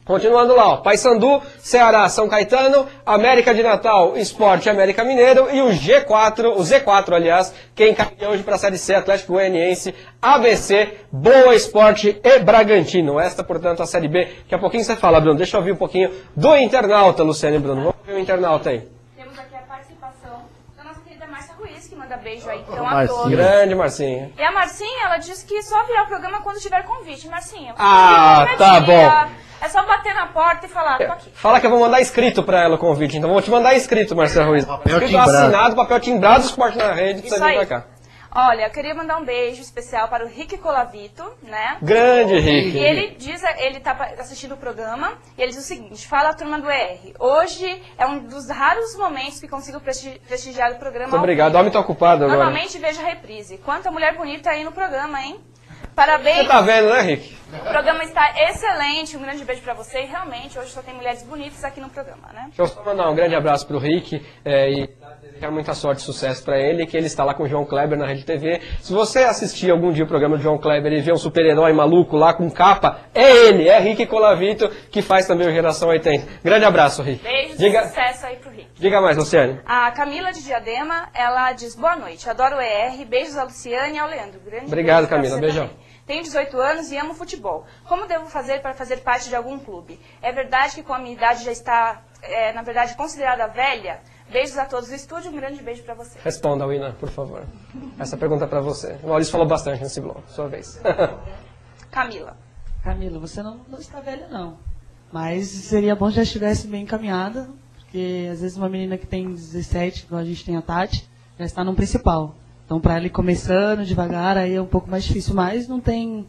Continuando lá, ó, Paysandu, Ceará, São Caetano, América de Natal, Sport América Mineiro e o Z4, aliás, quem cai hoje para a Série C, Atlético Goianiense, ABC, Boa Esporte e Bragantino. Esta, portanto, a Série B. Daqui a pouquinho você fala, Bruno. Deixa eu ouvir um pouquinho do internauta, Luciano e Bruno. Vamos ver o internauta aí. Temos aqui a participação da nossa querida Márcia Ruiz, que manda beijo aí, então, a todos. Grande Marcinha. E a Marcinha, ela disse que só virar o programa quando tiver convite. Marcinha, tá bom. É só bater na porta e falar, tô aqui. Fala que eu vou mandar escrito pra ela o convite, então vou te mandar escrito, Marcelo Ruiz. Escrito assinado, papel timbrado, Esporte na Rede, pra você vir pra cá. Olha, eu queria mandar um beijo especial para o Rick Colavito, né? Grande Rick. E ele tá assistindo o programa, e ele diz o seguinte: fala, turma do ER, hoje é um dos raros momentos que consigo prestigiar o programa. Muito obrigado, homem tá ocupado agora. Normalmente vejo a reprise. Quanta mulher bonita aí no programa, hein? Parabéns. Você tá vendo, né, Rick? O programa está excelente, um grande beijo pra você. E realmente, hoje só tem mulheres bonitas aqui no programa, né? Deixa eu só mandar um grande abraço pro Rick e desejar muita sorte e sucesso pra ele, que ele está lá com o João Kleber na Rede TV. Se você assistir algum dia o programa do João Kleber e ver um super-herói maluco lá com capa, é ele, é Rick Colavito, que faz também o Geração 80. Grande abraço, Rick. Beijos e sucesso aí pro Rick. Diga mais, Luciane. A Camila de Diadema, ela diz: boa noite, adoro o ER, beijos à Luciane e ao Leandro. Grande Obrigado, beijo Camila, beijão. Também. Tenho 18 anos e amo futebol. Como devo fazer para fazer parte de algum clube? É verdade que com a minha idade já está, na verdade, considerada velha? Beijos a todos do estúdio, um grande beijo para você. Responda, Wina, por favor. Essa pergunta é para você. O Maurício falou bastante nesse bloco, sua vez. Camila. Camila, você não está velha, não. Mas seria bom que já estivesse bem encaminhada, porque às vezes uma menina que tem 17, igual a gente tem a Tati, já está no principal. Então, para ela ir começando devagar, aí é um pouco mais difícil. Mas não tem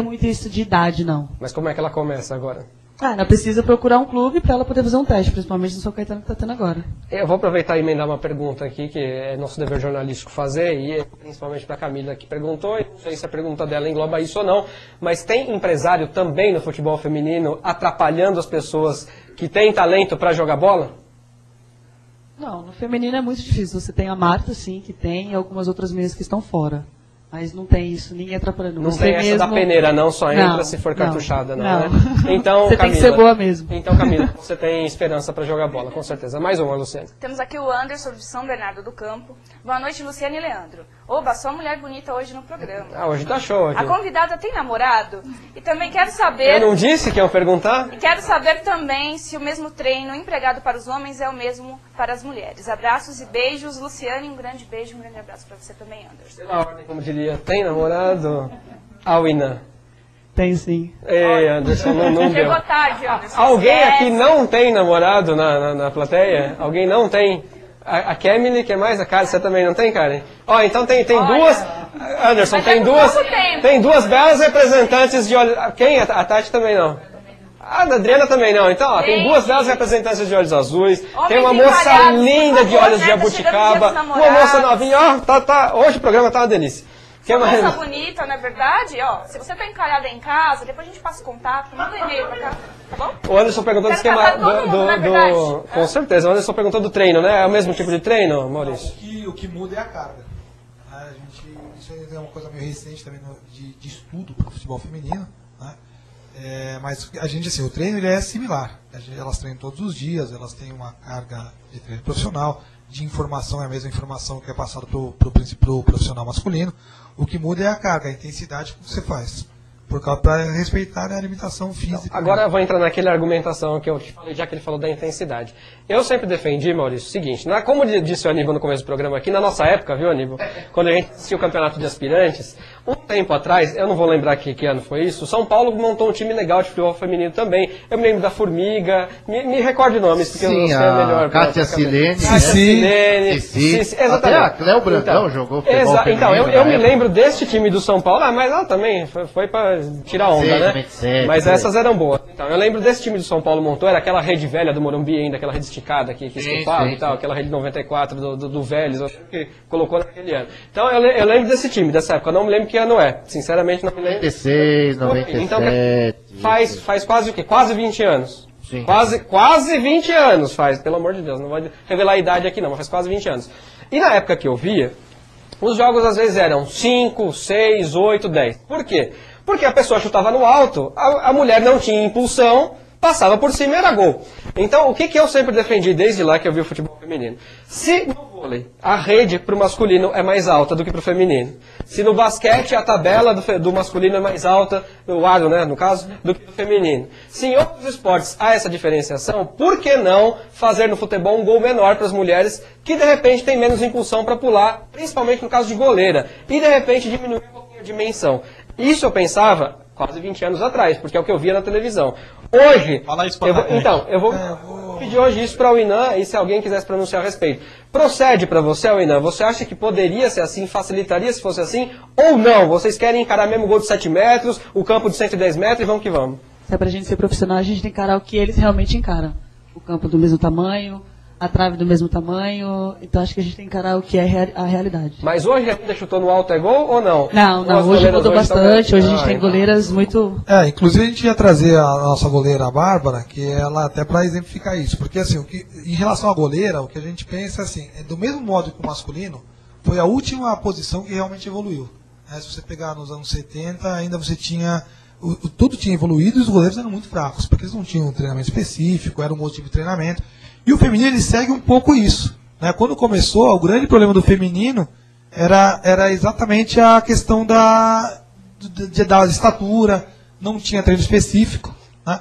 muito isso de idade, não. Mas como é que ela começa agora? Ela precisa procurar um clube para ela poder fazer um teste, principalmente no São Caetano que está tendo agora. Eu vou aproveitar e emendar uma pergunta aqui, que é nosso dever jornalístico fazer, e principalmente para a Camila que perguntou, e não sei se a pergunta dela engloba isso ou não, mas tem empresário também no futebol feminino atrapalhando as pessoas que têm talento para jogar bola? Não, no feminino é muito difícil. Você tem a Marta, sim, que tem, e algumas outras meninas que estão fora. Mas não tem isso, ninguém atrapalhando. Não você tem essa mesmo... da peneira, não, só entra não, se for cartuchada, não, não. né? Então, você Camila, tem que ser boa mesmo. Então, Camila, você tem esperança para jogar bola, com certeza. Mais uma, Luciane. Temos aqui o Anderson de São Bernardo do Campo. Boa noite, Luciane e Leandro. Oba, só mulher bonita hoje no programa. Ah, hoje tá show aqui. A convidada tem namorado? E também quero saber... Eu não disse que iam perguntar? E quero saber também se o mesmo treino empregado para os homens é o mesmo para as mulheres. Abraços e beijos, Luciane. Um grande beijo, um grande abraço para você também, Anderson. Pela ordem, como diria, tem namorado? A Wina. Tem sim. Ei, Anderson, não deu. Chegou tarde, Anderson. Alguém aqui não tem namorado na plateia? Alguém não tem? A Kemily, que é mais? A Karen, você também não tem, Karen? Ó, então tem duas... Anderson, tem duas belas representantes de olhos... Quem? A Tati também não. A Adriana também não. Então, ó, tem duas belas representantes de olhos azuis. Tem uma moça linda de olhos de jabuticaba. Uma moça novinha. Ó, hoje o programa tá uma delícia. Moça bonita, não é verdade? Ó, se você tá encalhada em casa, depois a gente passa o contato, manda um e-mail pra cá, tá bom? O Anderson perguntou do esquema do... Com certeza, o Anderson perguntou do treino, né? É o mesmo tipo de treino, Maurício? O que muda é a carga. Isso é uma coisa meio recente também de estudo para o futebol feminino, né? Mas a gente, assim, o treino ele é similar. Elas treinam todos os dias, elas têm uma carga de treino profissional, de informação, é a mesma informação que é passada para o profissional masculino. O que muda é a carga, a intensidade que você faz. Para respeitar a limitação física. Agora eu vou entrar naquela argumentação que eu te falei, já que ele falou da intensidade. Eu sempre defendi, Maurício, o seguinte, como disse o Aníbal no começo do programa aqui, na nossa época, viu, Aníbal? Quando a gente assistia o campeonato de aspirantes, um tempo atrás, eu não vou lembrar que ano foi isso, o São Paulo montou um time legal de futebol feminino também. Eu me lembro da Formiga, me recorde nomes, porque eu não sei melhor. Kátia Silene. Exatamente. Até a Cléo Brandão jogou futebol feminino. Então, eu me lembro deste time do São Paulo, mas ela também foi para tirar onda, né? 27, mas essas eram boas. Então, eu lembro desse time do São Paulo montou, era aquela rede velha do Morumbi ainda, aquela rede esticada que escapava e tal, aquela rede 94 do Vélez, que colocou naquele ano. Então, eu lembro desse time, dessa época, eu não me lembro que ano é. Sinceramente, não me lembro. 96, 97. Então, faz quase o quê? Quase 20 anos. Sim. Quase 20 anos faz, pelo amor de Deus, não vou revelar a idade aqui não, mas faz quase 20 anos. E na época que eu via, os jogos às vezes eram 5, 6, 8, 10. Por quê? Porque a pessoa chutava no alto, a mulher não tinha impulsão, passava por cima e era gol. Então, o que eu sempre defendi desde lá que eu vi o futebol feminino? Se no vôlei a rede para o masculino é mais alta do que para o feminino, se no basquete a tabela do masculino é mais alta, o aro, né, no caso, do que do feminino, se em outros esportes há essa diferenciação, por que não fazer no futebol um gol menor para as mulheres que de repente têm menos impulsão para pular, principalmente no caso de goleira, e de repente diminuir um pouquinho a dimensão? Isso eu pensava quase 20 anos atrás, porque é o que eu via na televisão. Hoje, eu vou pedir hoje isso para o Inan, e se alguém quisesse pronunciar a respeito. Procede para você, Inan? Você acha que poderia ser assim, facilitaria se fosse assim, ou não? Vocês querem encarar mesmo o gol de 7 metros, o campo de 110 metros e vamos que vamos? Se é para a gente ser profissional, a gente tem que encarar o que eles realmente encaram. O campo do mesmo tamanho, a trave do mesmo tamanho, então acho que a gente tem que encarar o que é a realidade. Mas hoje ainda chutou no alto é gol ou não? Não, hoje mudou bastante, hoje a gente tem goleiras muito... Inclusive a gente ia trazer a nossa goleira, a Bárbara, que ela até para exemplificar isso, porque assim, em relação à goleira, o que a gente pensa assim, do mesmo modo que o masculino, foi a última posição que realmente evoluiu. Se você pegar nos anos 70, ainda você tinha... Tudo tinha evoluído e os goleiros eram muito fracos, porque eles não tinham um treinamento específico, era um outro tipo de treinamento. E o feminino ele segue um pouco isso, né? Quando começou, o grande problema do feminino era exatamente a questão da estatura, não tinha treino específico, né?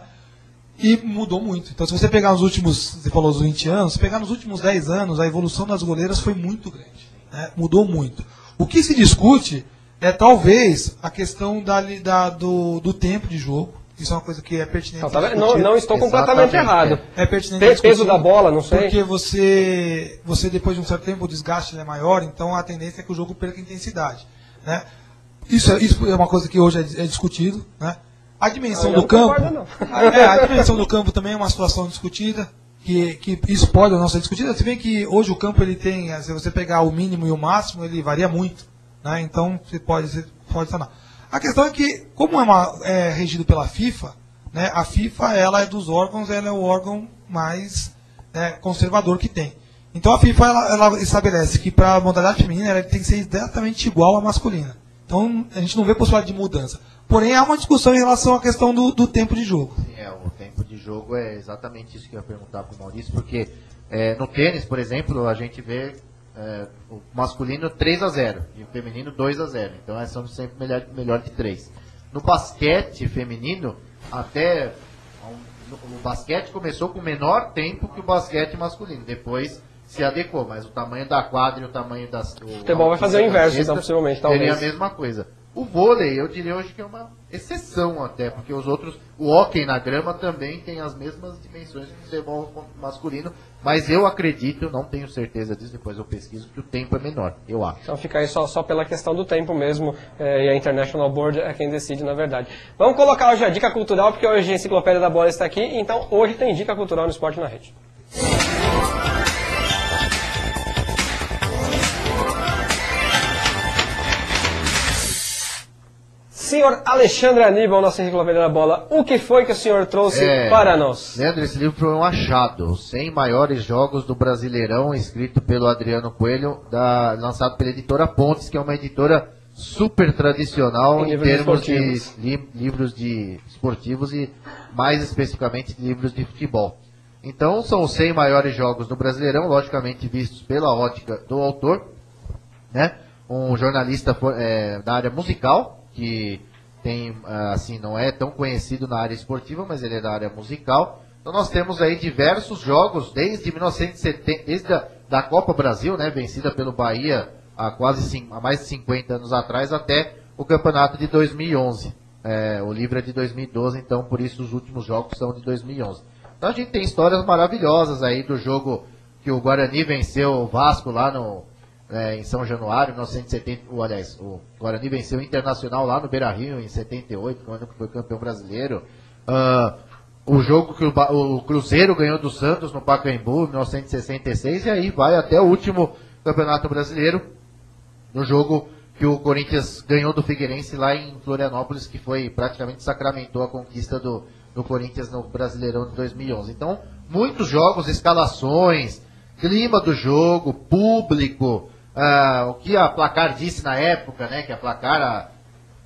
E mudou muito. Então, se você pegar os últimos, você falou os 20 anos, se pegar nos últimos 10 anos, a evolução das goleiras foi muito grande. Né? Mudou muito. O que se discute é talvez a questão do tempo de jogo. Isso é uma coisa que é pertinente. Não estou completamente errado. É pertinente. Peso da bola, não sei. Porque você depois de um certo tempo, o desgaste é maior, então a tendência é que o jogo perca intensidade. Né? Isso é uma coisa que hoje é discutido. Né? A dimensão do campo. A dimensão do campo também é uma situação discutida. Que isso pode ou não ser discutido. Se bem que hoje o campo ele tem, se você pegar o mínimo e o máximo, ele varia muito. Né? Então você pode sanar. A questão é que, como é regido pela FIFA, né, a FIFA ela é dos órgãos, ela é o órgão mais conservador que tem. Então a FIFA ela estabelece que para a modalidade feminina ela tem que ser exatamente igual à masculina. Então a gente não vê possibilidade de mudança. Porém, há uma discussão em relação à questão do tempo de jogo. Sim, o tempo de jogo é exatamente isso que eu ia perguntar para o Maurício, porque no tênis, por exemplo, a gente vê o masculino 3-0 e o feminino 2-0. Então são sempre melhor de 3. No basquete feminino, o basquete começou com menor tempo que o basquete masculino. Depois se adequou, mas o tamanho da quadra e o tamanho das... O futebol vai fazer o inverso, então, possivelmente, talvez. Seria a mesma coisa. O vôlei, eu diria hoje que é uma exceção até, porque os outros, o hóquei na grama também tem as mesmas dimensões que o futebol masculino, mas eu acredito, não tenho certeza disso, depois eu pesquiso, que o tempo é menor, eu acho. Então fica aí só pela questão do tempo mesmo, e a International Board é quem decide, na verdade. Vamos colocar hoje a dica cultural, porque hoje a Enciclopédia da Bola está aqui, então hoje tem dica cultural no Esporte na Rede. Senhor Alexandre Aníbal, nossa Enciclopédia da Bola, o que foi que o senhor trouxe para nós? Leandro, esse livro foi um achado, os 100 maiores jogos do Brasileirão, escrito pelo Adriano Coelho, lançado pela editora Pontes, que é uma editora super tradicional em termos de livros esportivos e mais especificamente livros de futebol. Então são os 100 maiores jogos do Brasileirão, logicamente vistos pela ótica do autor, né? Um jornalista da área musical, que tem, assim, não é tão conhecido na área esportiva, mas ele é da área musical. Então nós temos aí diversos jogos, desde 1970, desde da Copa Brasil, né, vencida pelo Bahia há mais de 50 anos atrás, até o campeonato de 2011. O livro é de 2012, então por isso os últimos jogos são de 2011. Então a gente tem histórias maravilhosas aí do jogo que o Guarani venceu o Vasco lá em São Januário, em 1970, o Guarani venceu o Internacional lá no Beira-Rio em 78, quando foi campeão brasileiro. O jogo que o Cruzeiro ganhou do Santos no Pacaembu em 1966, e aí vai até o último Campeonato Brasileiro, no jogo que o Corinthians ganhou do Figueirense lá em Florianópolis, que foi praticamente sacramentou a conquista do Corinthians no Brasileirão de 2011. Então, muitos jogos, escalações, clima do jogo, público, o que a Placar disse na época, né, que a Placar há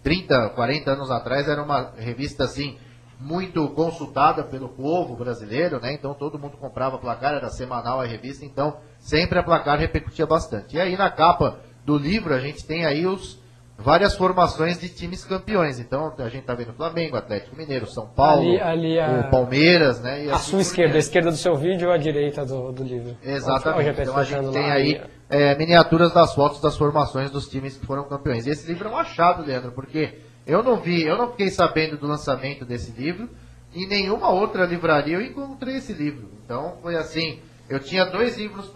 30, 40 anos atrás era uma revista assim muito consultada pelo povo brasileiro, né? Então todo mundo comprava a Placar, era semanal a revista, então sempre a Placar repercutia bastante. E aí na capa do livro a gente tem aí várias formações de times campeões. Então a gente está vendo Flamengo, Atlético Mineiro, São Paulo, o Palmeiras, né? E a sua esquerda, a esquerda do seu vídeo ou a direita do livro? Exatamente. Então a gente tem aí miniaturas das fotos das formações dos times que foram campeões. E esse livro é um achado, Leandro, porque eu não fiquei sabendo do lançamento desse livro. Em nenhuma outra livraria eu encontrei esse livro. Então foi assim, eu tinha 2 livros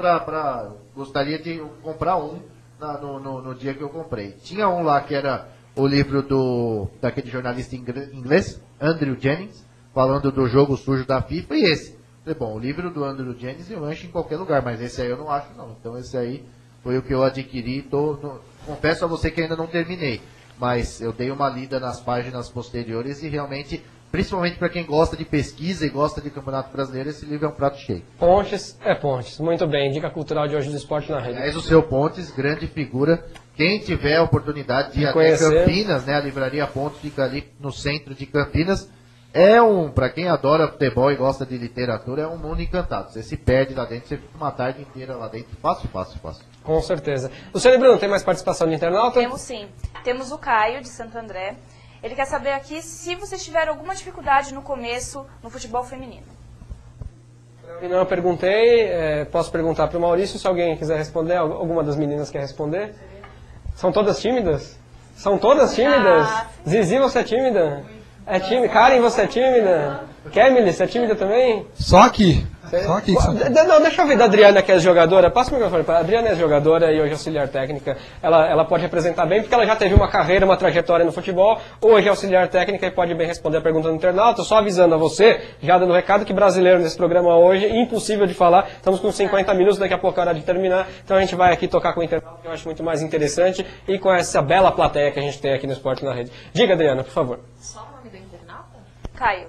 gostaria de comprar um no dia que eu comprei. Tinha um lá que era o livro daquele jornalista inglês, Andrew Jennings, falando do jogo sujo da FIFA, e esse. Falei, bom, o livro do Andrew Jennings eu acho em qualquer lugar, mas esse aí eu não acho não. Então esse aí foi o que eu adquiri. Confesso a você que ainda não terminei, mas eu dei uma lida nas páginas posteriores e realmente, principalmente para quem gosta de pesquisa e gosta de Campeonato Brasileiro, esse livro é um prato cheio. Pontes é Pontes. Muito bem, dica cultural de hoje do Esporte na Rede. Aliás, o seu Pontes, grande figura. Quem tiver a oportunidade de ir até Campinas, né, a livraria Pontes fica ali no centro de Campinas. Para quem adora futebol e gosta de literatura, é um mundo encantado. Você se perde lá dentro, você fica uma tarde inteira lá dentro. Fácil. Com certeza. Luciane Bruno, tem mais participação de internauta? Temos sim. Temos o Caio, de Santo André. Ele quer saber aqui se vocês tiveram alguma dificuldade no começo no futebol feminino. Eu perguntei, posso perguntar para o Maurício se alguém quiser responder, alguma das meninas quer responder? São todas tímidas? São todas tímidas? Zizi, você é tímida? É tímida? Karen, você é tímida? Kemily, você é tímida também? Só aqui. Só aqui. Não, deixa eu ver da Adriana, que é jogadora. Passa o microfone para a Adriana, é jogadora e hoje auxiliar técnica. Ela pode representar bem, porque ela já teve uma carreira, uma trajetória no futebol. Hoje é auxiliar técnica e pode bem responder a pergunta do internauta. Só avisando a você, já dando recado, que brasileiro nesse programa hoje, impossível de falar. Estamos com 50 minutos, daqui a pouco é hora de terminar. Então a gente vai aqui tocar com o internauta, que eu acho muito mais interessante, e com essa bela plateia que a gente tem aqui no Esporte na Rede. Diga, Adriana, por favor. Só o nome do internauta? Caio,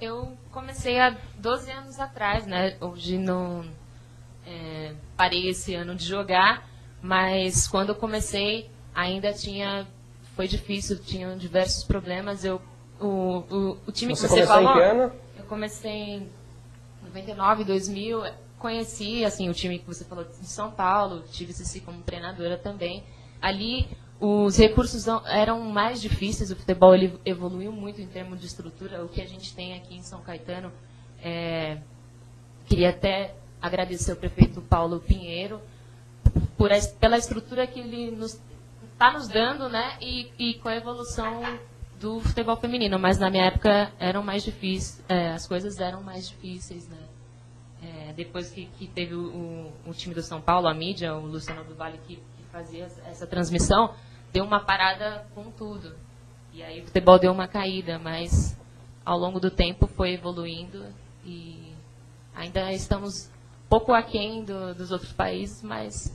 eu comecei há 12 anos atrás, né? Hoje não parei esse ano de jogar, mas quando eu comecei ainda foi difícil, tinham diversos problemas. O time que você falou, em que ano? Eu comecei em 99, 2000, conheci assim o time que você falou de São Paulo, tive Cici como treinadora também. Ali os recursos eram mais difíceis, o futebol ele evoluiu muito em termos de estrutura. O que a gente tem aqui em São Caetano, queria até agradecer ao prefeito Paulo Pinheiro pela estrutura que ele está nos dando, né, e com a evolução do futebol feminino. Mas na minha época eram mais difíceis, as coisas eram mais difíceis, né. Depois que teve o time do São Paulo, a mídia, o Luciano do Vale que fazia essa transmissão, deu uma parada com tudo. E aí o futebol deu uma caída, mas ao longo do tempo foi evoluindo e ainda estamos pouco aquém dos outros países, mas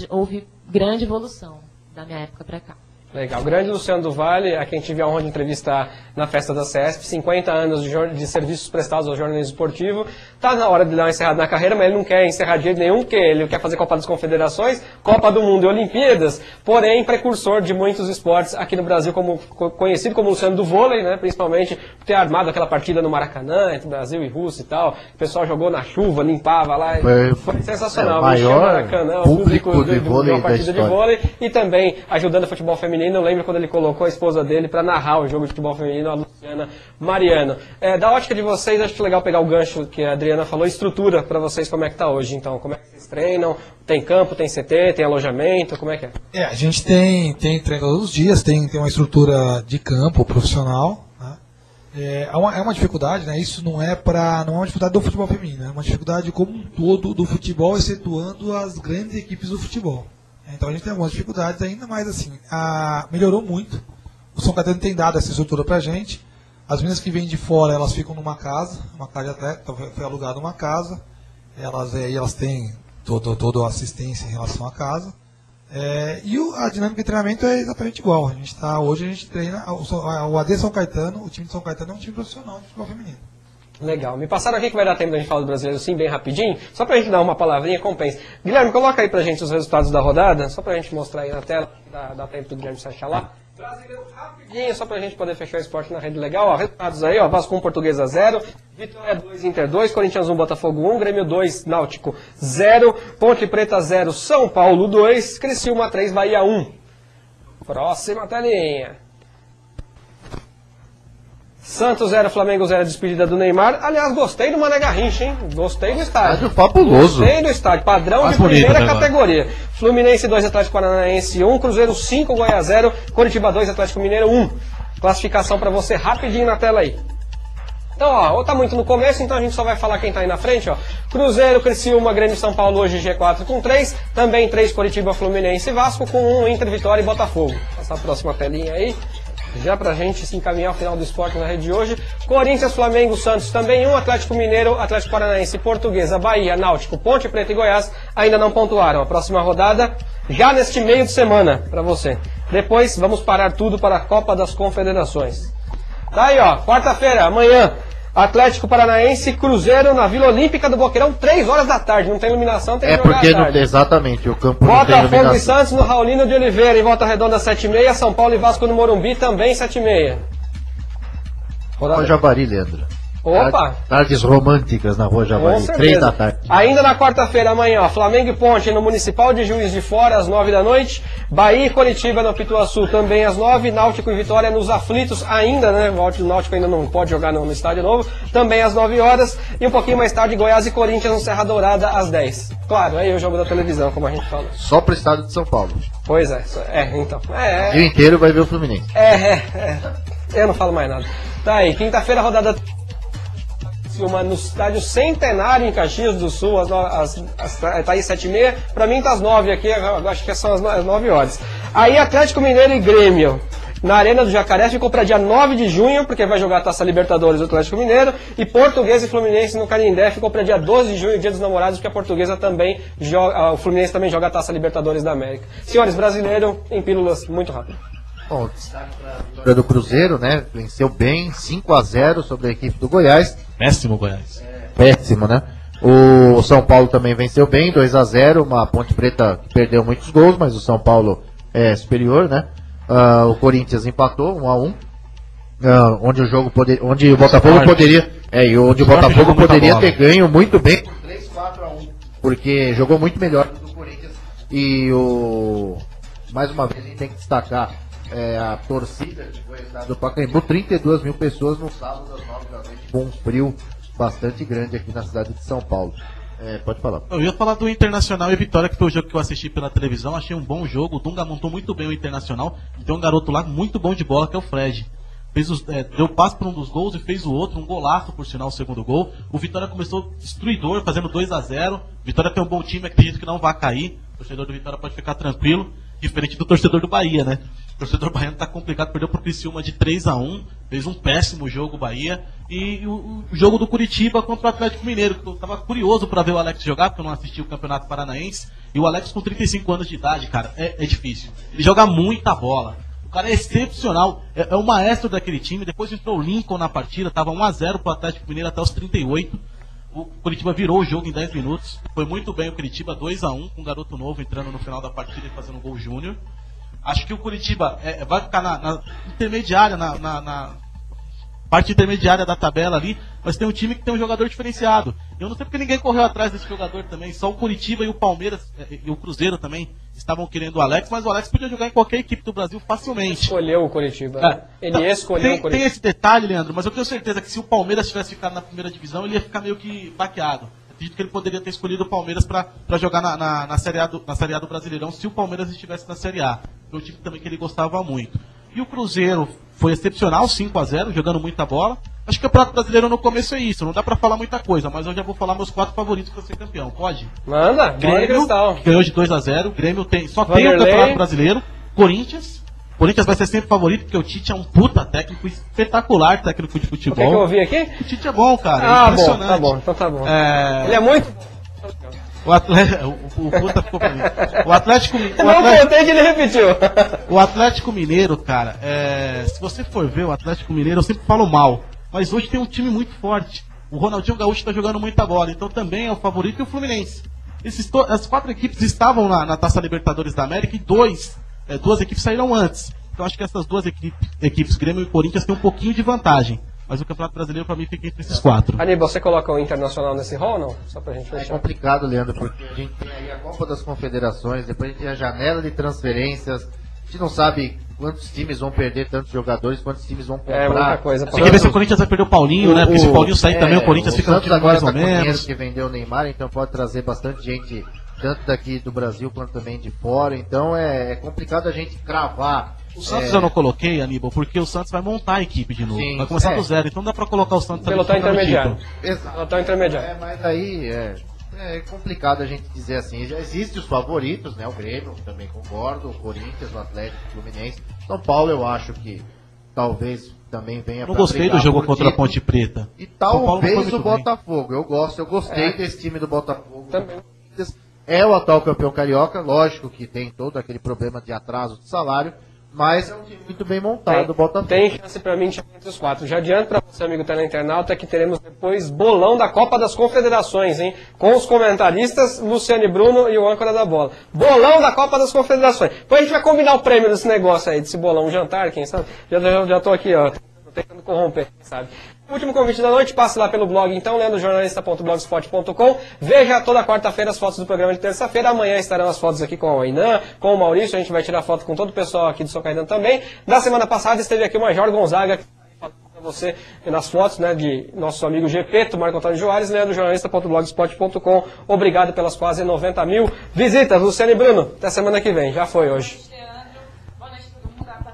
houve grande evolução da minha época para cá. Legal. O grande Luciano do Vale, a quem tive a honra de entrevistar na festa da CESP, 50 anos de serviços prestados ao jornalismo esportivo. Está na hora de dar uma encerrada na carreira, mas ele não quer encerrar de jeito nenhum, porque ele quer fazer Copa das Confederações, Copa do Mundo e Olimpíadas, porém precursor de muitos esportes aqui no Brasil, conhecido como Luciano do Vôlei, né, principalmente por ter armado aquela partida no Maracanã, entre Brasil e Rússia e tal. O pessoal jogou na chuva, limpava lá. Foi sensacional. O maior Maracanã, público de vôlei uma partida de vôlei, e também ajudando o futebol feminino. Eu lembro quando ele colocou a esposa dele para narrar o jogo de futebol feminino, a Luciana Mariano. Da ótica de vocês, acho legal pegar o gancho que a Adriana falou, estrutura para vocês, como é que tá hoje, então? Como é que vocês treinam? Tem campo, tem CT, tem alojamento, como é que é? A gente tem treino todos os dias, tem uma estrutura de campo profissional, né? É uma dificuldade, né? Isso não é uma dificuldade do futebol feminino, é uma dificuldade como um todo do futebol, excetuando as grandes equipes do futebol. Então a gente tem algumas dificuldades ainda, mas assim, melhorou muito. O São Caetano tem dado essa estrutura pra gente. As meninas que vêm de fora, elas ficam numa casa, uma casa de atleta, foi alugada uma casa. Elas têm toda a assistência em relação à casa. E a dinâmica de treinamento é exatamente igual. Hoje a gente treina, o AD São Caetano, o time de São Caetano é um time profissional de futebol feminino. Legal. Me passaram aqui que vai dar tempo da gente falar do brasileiro sim, bem rapidinho, só pra gente dar uma palavrinha, compensa. Guilherme, coloca aí pra gente os resultados da rodada, só pra gente mostrar aí na tela, dá tempo do Guilherme se achar lá. Brasileiro rapidinho, só pra gente poder fechar o esporte na rede legal. Ó, resultados aí, ó, Vasco 1, Portuguesa 0, Vitória 2, Inter 2, Corinthians 1, Botafogo 1, Grêmio 2, Náutico 0, Ponte Preta 0, São Paulo 2, Criciúma 3, Bahia 1. Próxima telinha. Santos 0, Flamengo 0, despedida do Neymar. Aliás, gostei do Mané Garrincha, hein? Gostei do estádio. Fabuloso. Gostei do estádio. Padrão Mais de primeira bonito, né, categoria. Fluminense 2, Atlético Paranaense 1, Cruzeiro 5, Goiás 0, Coritiba 2, Atlético Mineiro 1. Classificação pra você rapidinho na tela aí. Então, ó, ou tá muito no começo, então a gente só vai falar quem tá aí na frente, ó. Cruzeiro, Criciúma, Grêmio, São Paulo, hoje G4 com 3. Também 3, Coritiba, Fluminense e Vasco com 1, Inter, Vitória e Botafogo. Essa próxima telinha aí. Já pra gente se encaminhar ao final do esporte na rede de hoje. Corinthians, Flamengo, Santos também 1, Atlético Mineiro, Atlético Paranaense, Portuguesa, Bahia, Náutico, Ponte Preta e Goiás ainda não pontuaram. A próxima rodada já neste meio de semana pra você. Depois vamos parar tudo para a Copa das Confederações. Tá aí, ó, quarta-feira, amanhã, Atlético Paranaense, Cruzeiro na Vila Olímpica do Boqueirão, 3 horas da tarde. Não tem iluminação, tem que jogar porque à tarde. exatamente, o campo não tem Botafogo iluminação. e Santos no Raulino de Oliveira, em Volta Redonda 7h30, São Paulo e Vasco no Morumbi também 7h30. Olha o Javari, Leandro. Opa! Tardes românticas na Rua Javari, 3 da tarde. Ainda na quarta-feira, amanhã, ó, Flamengo e Ponte no Municipal de Juiz de Fora, às 9 da noite. Bahia e Coritiba no Pituaçu, também às 9. Náutico e Vitória nos Aflitos, ainda, né? O Náutico ainda não pode jogar no estádio novo, também às 9 horas. E um pouquinho mais tarde, Goiás e Corinthians no Serra Dourada, às 10. Claro, aí o jogo da televisão, como a gente falou. Só pro estado de São Paulo. Pois é, então. O dia inteiro vai ver o Fluminense. Eu não falo mais nada. Tá aí, quinta-feira, rodada no estádio Centenário em Caxias do Sul, tá aí 7h30, pra mim tá às 9 aqui, acho que são as 9 horas. Aí Atlético Mineiro e Grêmio, na Arena do Jacaré, ficou para dia 9 de junho, porque vai jogar a Taça Libertadores do Atlético Mineiro, e Portuguesa e Fluminense no Canindé ficou para dia 12 de junho, dia dos namorados, porque a Portuguesa também joga, o Fluminense também joga a Taça Libertadores da América. Senhores, brasileiro, em pílulas, muito rápido. Bom, destaque para a vitória do Cruzeiro, né? Venceu bem, 5-0 sobre a equipe do Goiás. Péssimo Goiás. Péssimo, né? O São Paulo também venceu bem, 2-0, uma Ponte Preta que perdeu muitos gols, mas o São Paulo é superior, né? O Corinthians empatou 1-1, onde o Botafogo poderia, onde o Botafogo poderia ter ganho muito bem, 3-4-1, porque jogou muito melhor do que o Corinthians. E mais uma vez a gente tem que destacar a torcida que foi do Pacaembu, 32 mil pessoas no sábado às 9 da noite, com um frio bastante grande aqui na cidade de São Paulo. Pode falar. Eu ia falar do Internacional e Vitória, que foi o jogo que eu assisti pela televisão. Achei um bom jogo. O Dunga montou muito bem o Internacional. E tem um garoto lá muito bom de bola, que é o Fred. Deu passe para um dos gols e fez o outro, um golaço, por sinal, o segundo gol. O Vitória começou destruidor, fazendo 2-0. Vitória tem um bom time, acredito que não vai cair. O torcedor do Vitória pode ficar tranquilo, diferente do torcedor do Bahia, né? O torcedor baiano tá complicado, perdeu pro Criciúma de 3-1, fez um péssimo jogo o Bahia. E o jogo do Curitiba contra o Atlético Mineiro, que eu tava curioso para ver o Alex jogar, porque eu não assisti o Campeonato Paranaense. E o Alex com 35 anos de idade, cara, é difícil. Ele joga muita bola. O cara é excepcional, é o maestro daquele time. Depois entrou o Lincoln na partida, tava 1-0 pro Atlético Mineiro até os 38. O Curitiba virou o jogo em 10 minutos. Foi muito bem o Curitiba, 2-1, com um garoto novo entrando no final da partida e fazendo um gol júnior. Acho que o Curitiba vai ficar na intermediária, na parte intermediária da tabela ali, mas tem um time que tem um jogador diferenciado. Eu não sei porque ninguém correu atrás desse jogador também. Só o Curitiba e o Palmeiras e o Cruzeiro também estavam querendo o Alex, mas o Alex podia jogar em qualquer equipe do Brasil facilmente. Escolheu o Curitiba. Ele escolheu o Curitiba. Tem esse detalhe, Leandro, mas eu tenho certeza que se o Palmeiras tivesse ficado na primeira divisão, ele ia ficar meio que baqueado. Acredito que ele poderia ter escolhido o Palmeiras para jogar na Série A do Brasileirão, se o Palmeiras estivesse na Série A. Foi um time também que ele gostava muito. E o Cruzeiro foi excepcional, 5-0, jogando muita bola. Acho que o Campeonato Brasileiro no começo é isso, não dá pra falar muita coisa, mas eu já vou falar meus 4 favoritos para ser campeão, pode? Manda, Grêmio, ganhou de 2-0, Grêmio tem o Campeonato Brasileiro, Corinthians vai ser sempre favorito, porque o Tite é um puta técnico, espetacular técnico de futebol. O que eu ouvi aqui? O Tite é bom, cara, impressionante. Tá bom, então tá bom. Ele é muito... O puta ficou pra mim. O Atlético ele repetiu. O Atlético Mineiro, cara, se você for ver o Atlético Mineiro, eu sempre falo mal, mas hoje tem um time muito forte. O Ronaldinho Gaúcho tá jogando muita bola, então também é o favorito e o Fluminense. As 4 equipes estavam na Taça Libertadores da América e duas equipes saíram antes. Então acho que essas 2 equipes, Grêmio e Corinthians, têm um pouquinho de vantagem. Mas o Campeonato Brasileiro, pra mim, fica entre esses 4. Aníbal, você coloca o Internacional nesse rol ou não? Só pra gente fechar. É complicado, Leandro, porque a gente tem aí a Copa das Confederações, depois a gente tem a janela de transferências. A gente não sabe quantos times vão perder tantos jogadores, quantos times vão comprar. Muita coisa. Tem que ver se o Corinthians vai perder o Paulinho, né? Porque se o Paulinho sair também, o Corinthians fica no time mais ou menos. Que vendeu o Neymar, então pode trazer bastante gente, tanto daqui do Brasil quanto também de fora. Então é complicado a gente cravar. O Santos eu não coloquei, Aníbal, porque o Santos vai montar a equipe de novo. Sim, vai começar do zero, então não dá pra colocar o Santos pelotão intermediário. Pelotão intermediário. Mas aí é complicado a gente dizer assim. Já existem os favoritos, né? O Grêmio, também concordo, o Corinthians, o Atlético, o Fluminense. São Paulo eu acho que talvez também venha. Não gostei do jogo contra a Ponte Preta. E talvez o Botafogo. Eu gostei desse time do Botafogo. Também. É o atual campeão carioca, lógico que tem todo aquele problema de atraso de salário. Mas é um time muito bem montado, o Botafogo. Tem chance pra mim de chegar entre os 4. Já adianto pra você, amigo teleinternauta, que teremos depois bolão da Copa das Confederações, hein? Com os comentaristas, Luciane Bruno e o âncora da bola. Bolão da Copa das Confederações. Depois a gente vai combinar o prêmio desse negócio aí, desse bolão, um jantar, quem sabe? Já tô aqui, ó, tentando corromper, quem sabe? Último convite da noite, passe lá pelo blog, então, leandrojornalista.blogspot.com. Veja toda quarta-feira as fotos do programa de terça-feira. Amanhã estarão as fotos aqui com o Ainan, com o Maurício. A gente vai tirar foto com todo o pessoal aqui do São Caetano também. Na semana passada esteve aqui o Major Gonzaga, para você nas fotos, né, de nosso amigo Gepeto, Marco Antônio Joares, leandrojornalista.blogspot.com. Obrigado pelas quase 90 mil visitas. Luciano e Bruno, até semana que vem. Já foi hoje.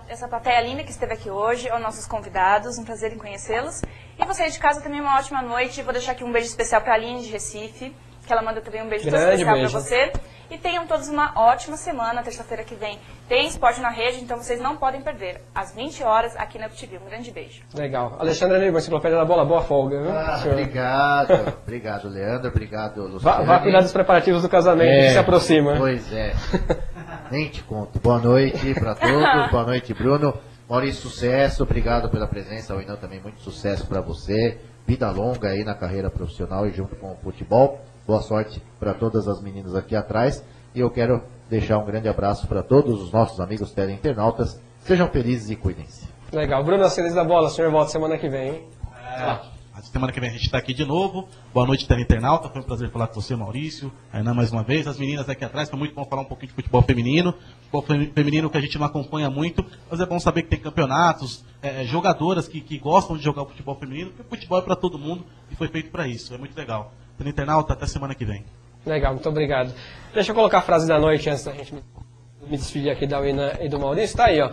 Essa plateia linda que esteve aqui hoje, aos nossos convidados, um prazer em conhecê-los. E você aí de casa também uma ótima noite. Vou deixar aqui um beijo especial para a Aline de Recife, que ela manda também um beijo todo especial para você. E tenham todos uma ótima semana. Terça-feira que vem tem Esporte na Rede, então vocês não podem perder. Às 20 horas aqui na UpTV. Um grande beijo. Legal. Alexandre Aníbal, Enciclopédia da Bola, boa folga, viu? Obrigado. Obrigado, Leandro. Obrigado, Luciano. Vá cuidar dos preparativos do casamento que se aproxima. Pois é. Nem te conto. Boa noite para todos. Boa noite, Bruno. Maurício, sucesso. Obrigado pela presença. O Inan também, muito sucesso para você. Vida longa aí na carreira profissional e junto com o futebol. Boa sorte para todas as meninas aqui atrás. E eu quero deixar um grande abraço para todos os nossos amigos teleinternautas. Sejam felizes e cuidem-se. Legal. Bruno, as felizes da bola. O senhor volta semana que vem, hein? Semana que vem a gente está aqui de novo. Boa noite, teleinternauta. Foi um prazer falar com você, Maurício. Ainda mais uma vez. As meninas aqui atrás, foi muito bom falar um pouquinho de futebol feminino. Futebol feminino que a gente não acompanha muito, mas é bom saber que tem campeonatos, jogadoras que gostam de jogar o futebol feminino, porque o futebol é para todo mundo e foi feito para isso. É muito legal. Teleinternauta, até semana que vem. Legal, muito obrigado. Deixa eu colocar a frase da noite antes da gente me despedir aqui da Uina e do Maurício. Tá aí, ó.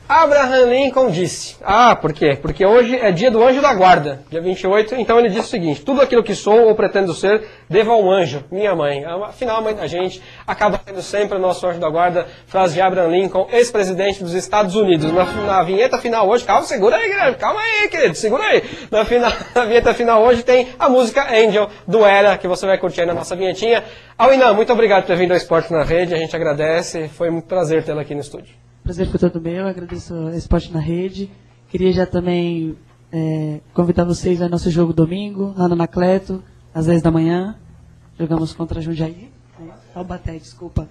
Abraham Lincoln disse. Por quê? Porque hoje é dia do anjo da guarda, dia 28, então ele disse o seguinte: tudo aquilo que sou ou pretendo ser, devo ao anjo, minha mãe. Afinal, a mãe da gente acaba sendo sempre o nosso anjo da guarda. Frase de Abraham Lincoln, ex-presidente dos Estados Unidos. Na vinheta final hoje, segura aí, Guilherme, calma aí, querido, segura aí. Na vinheta final hoje tem a música Angel, do Era, que você vai curtir aí na nossa vinhetinha. Inan, muito obrigado por ter vindo ao Esporte na Rede, a gente agradece, foi um prazer tê-la aqui no estúdio. Prazer foi todo meu, agradeço ao Esporte na Rede. Queria já também convidar vocês ao nosso jogo domingo, lá no Anacleto, às 10 da manhã. Jogamos contra Jundiaí,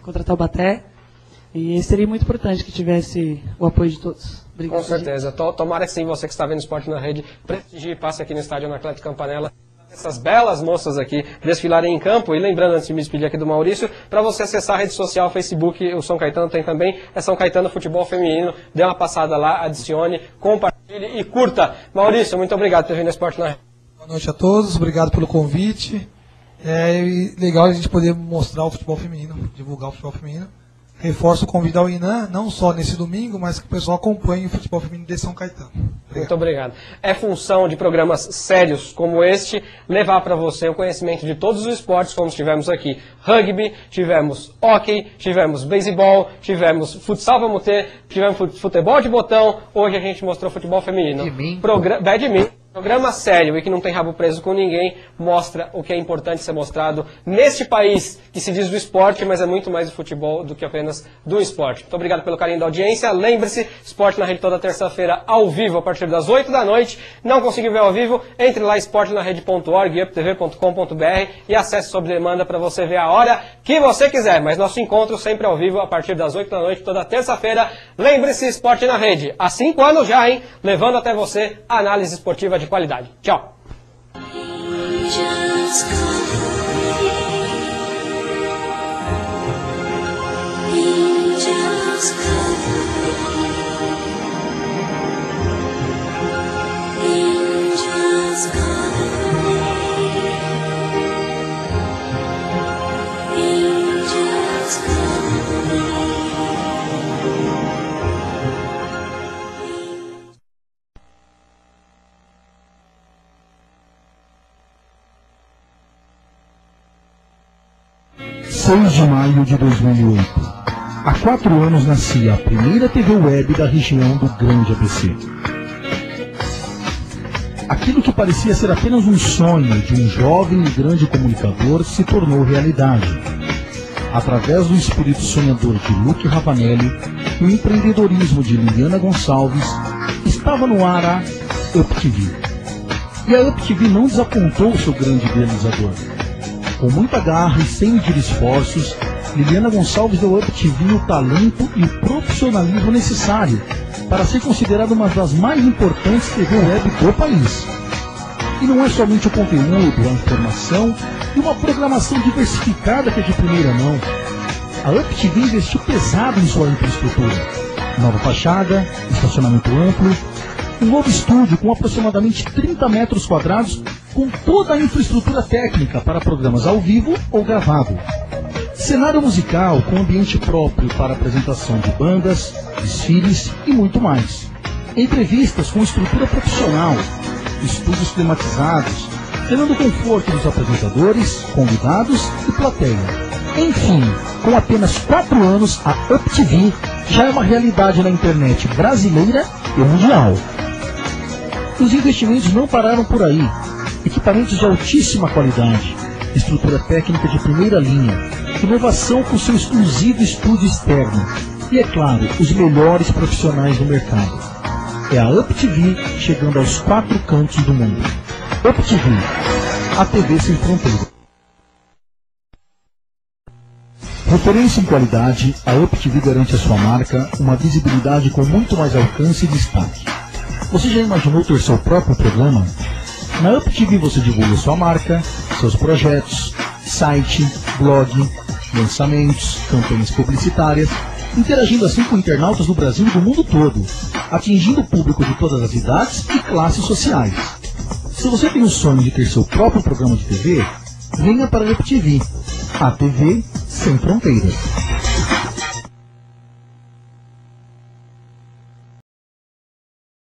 contra Taubaté. E seria muito importante que tivesse o apoio de todos. Obrigado. Com certeza. Tomara que sim, você que está vendo o Esporte na Rede, prestigie e passe aqui no estádio Anacleto Campanella. Essas belas moças aqui desfilarem em campo. E lembrando, antes de me despedir aqui do Maurício, para você acessar a rede social, Facebook, o São Caetano tem também, é São Caetano Futebol Feminino. Dê uma passada lá, adicione, compartilhe e curta. Maurício, muito obrigado por ter vindo ao Esporte na Rede. Boa noite a todos, obrigado pelo convite. É legal a gente poder mostrar o futebol feminino, divulgar o futebol feminino. Reforço o convite ao Inan, não só nesse domingo, mas que o pessoal acompanhe o futebol feminino de São Caetano. Obrigado. Muito obrigado. É função de programas sérios como este levar para você o conhecimento de todos os esportes, como tivemos aqui. Rugby, tivemos hóquei, tivemos beisebol, tivemos futsal, vamos ter, tivemos futebol de botão, hoje a gente mostrou futebol feminino. Badminton. Programa sério e que não tem rabo preso com ninguém, mostra o que é importante ser mostrado neste país que se diz do esporte, mas é muito mais do futebol do que apenas do esporte. Muito obrigado pelo carinho da audiência. Lembre-se, Esporte na Rede toda terça-feira ao vivo a partir das 8 da noite. Não conseguiu ver ao vivo? Entre lá esportenarede.org, uptv.com.br e acesse sob demanda para você ver a hora que você quiser. Mas nosso encontro sempre ao vivo a partir das 8 da noite toda terça-feira. Lembre-se, Esporte na Rede. Há 5 anos já, hein? Levando até você a análise esportiva de qualidade. Tchau. De maio de 2008. Há 4 anos nascia a primeira TV web da região do Grande ABC. Aquilo que parecia ser apenas um sonho de um jovem e grande comunicador se tornou realidade. Através do espírito sonhador de Luque Ravanelli e o empreendedorismo de Liliana Gonçalves, estava no ar a UpTV. E a UpTV não desapontou o seu grande idealizador. Com muita garra e sem medir esforços, Liliana Gonçalves deu ao UpTV o talento e o profissionalismo necessário para ser considerada uma das mais importantes TV web do país. E não é somente o conteúdo, a informação e uma programação diversificada que é de primeira mão. A UpTV investiu pesado em sua infraestrutura. Nova fachada, estacionamento amplo, um novo estúdio com aproximadamente 30 metros quadrados com toda a infraestrutura técnica para programas ao vivo ou gravado. Cenário musical com ambiente próprio para apresentação de bandas, desfiles e muito mais. Entrevistas com estrutura profissional, estúdios climatizados, tendo o conforto dos apresentadores, convidados e plateia. Enfim, com apenas 4 anos, a UpTV já é uma realidade na internet brasileira e mundial. Os investimentos não pararam por aí. Equipamentos de altíssima qualidade, estrutura técnica de primeira linha, inovação com seu exclusivo estúdio externo e, é claro, os melhores profissionais do mercado. É a UpTV chegando aos 4 cantos do mundo. UpTV, a TV sem fronteira. Referência em qualidade, a UpTV garante à sua marca uma visibilidade com muito mais alcance e destaque. Você já imaginou ter seu próprio programa? Na UpTV você divulga sua marca, seus projetos, site, blog, lançamentos, campanhas publicitárias, interagindo assim com internautas do Brasil e do mundo todo, atingindo o público de todas as idades e classes sociais. Se você tem o sonho de ter seu próprio programa de TV, venha para a UpTV, a TV sem fronteiras.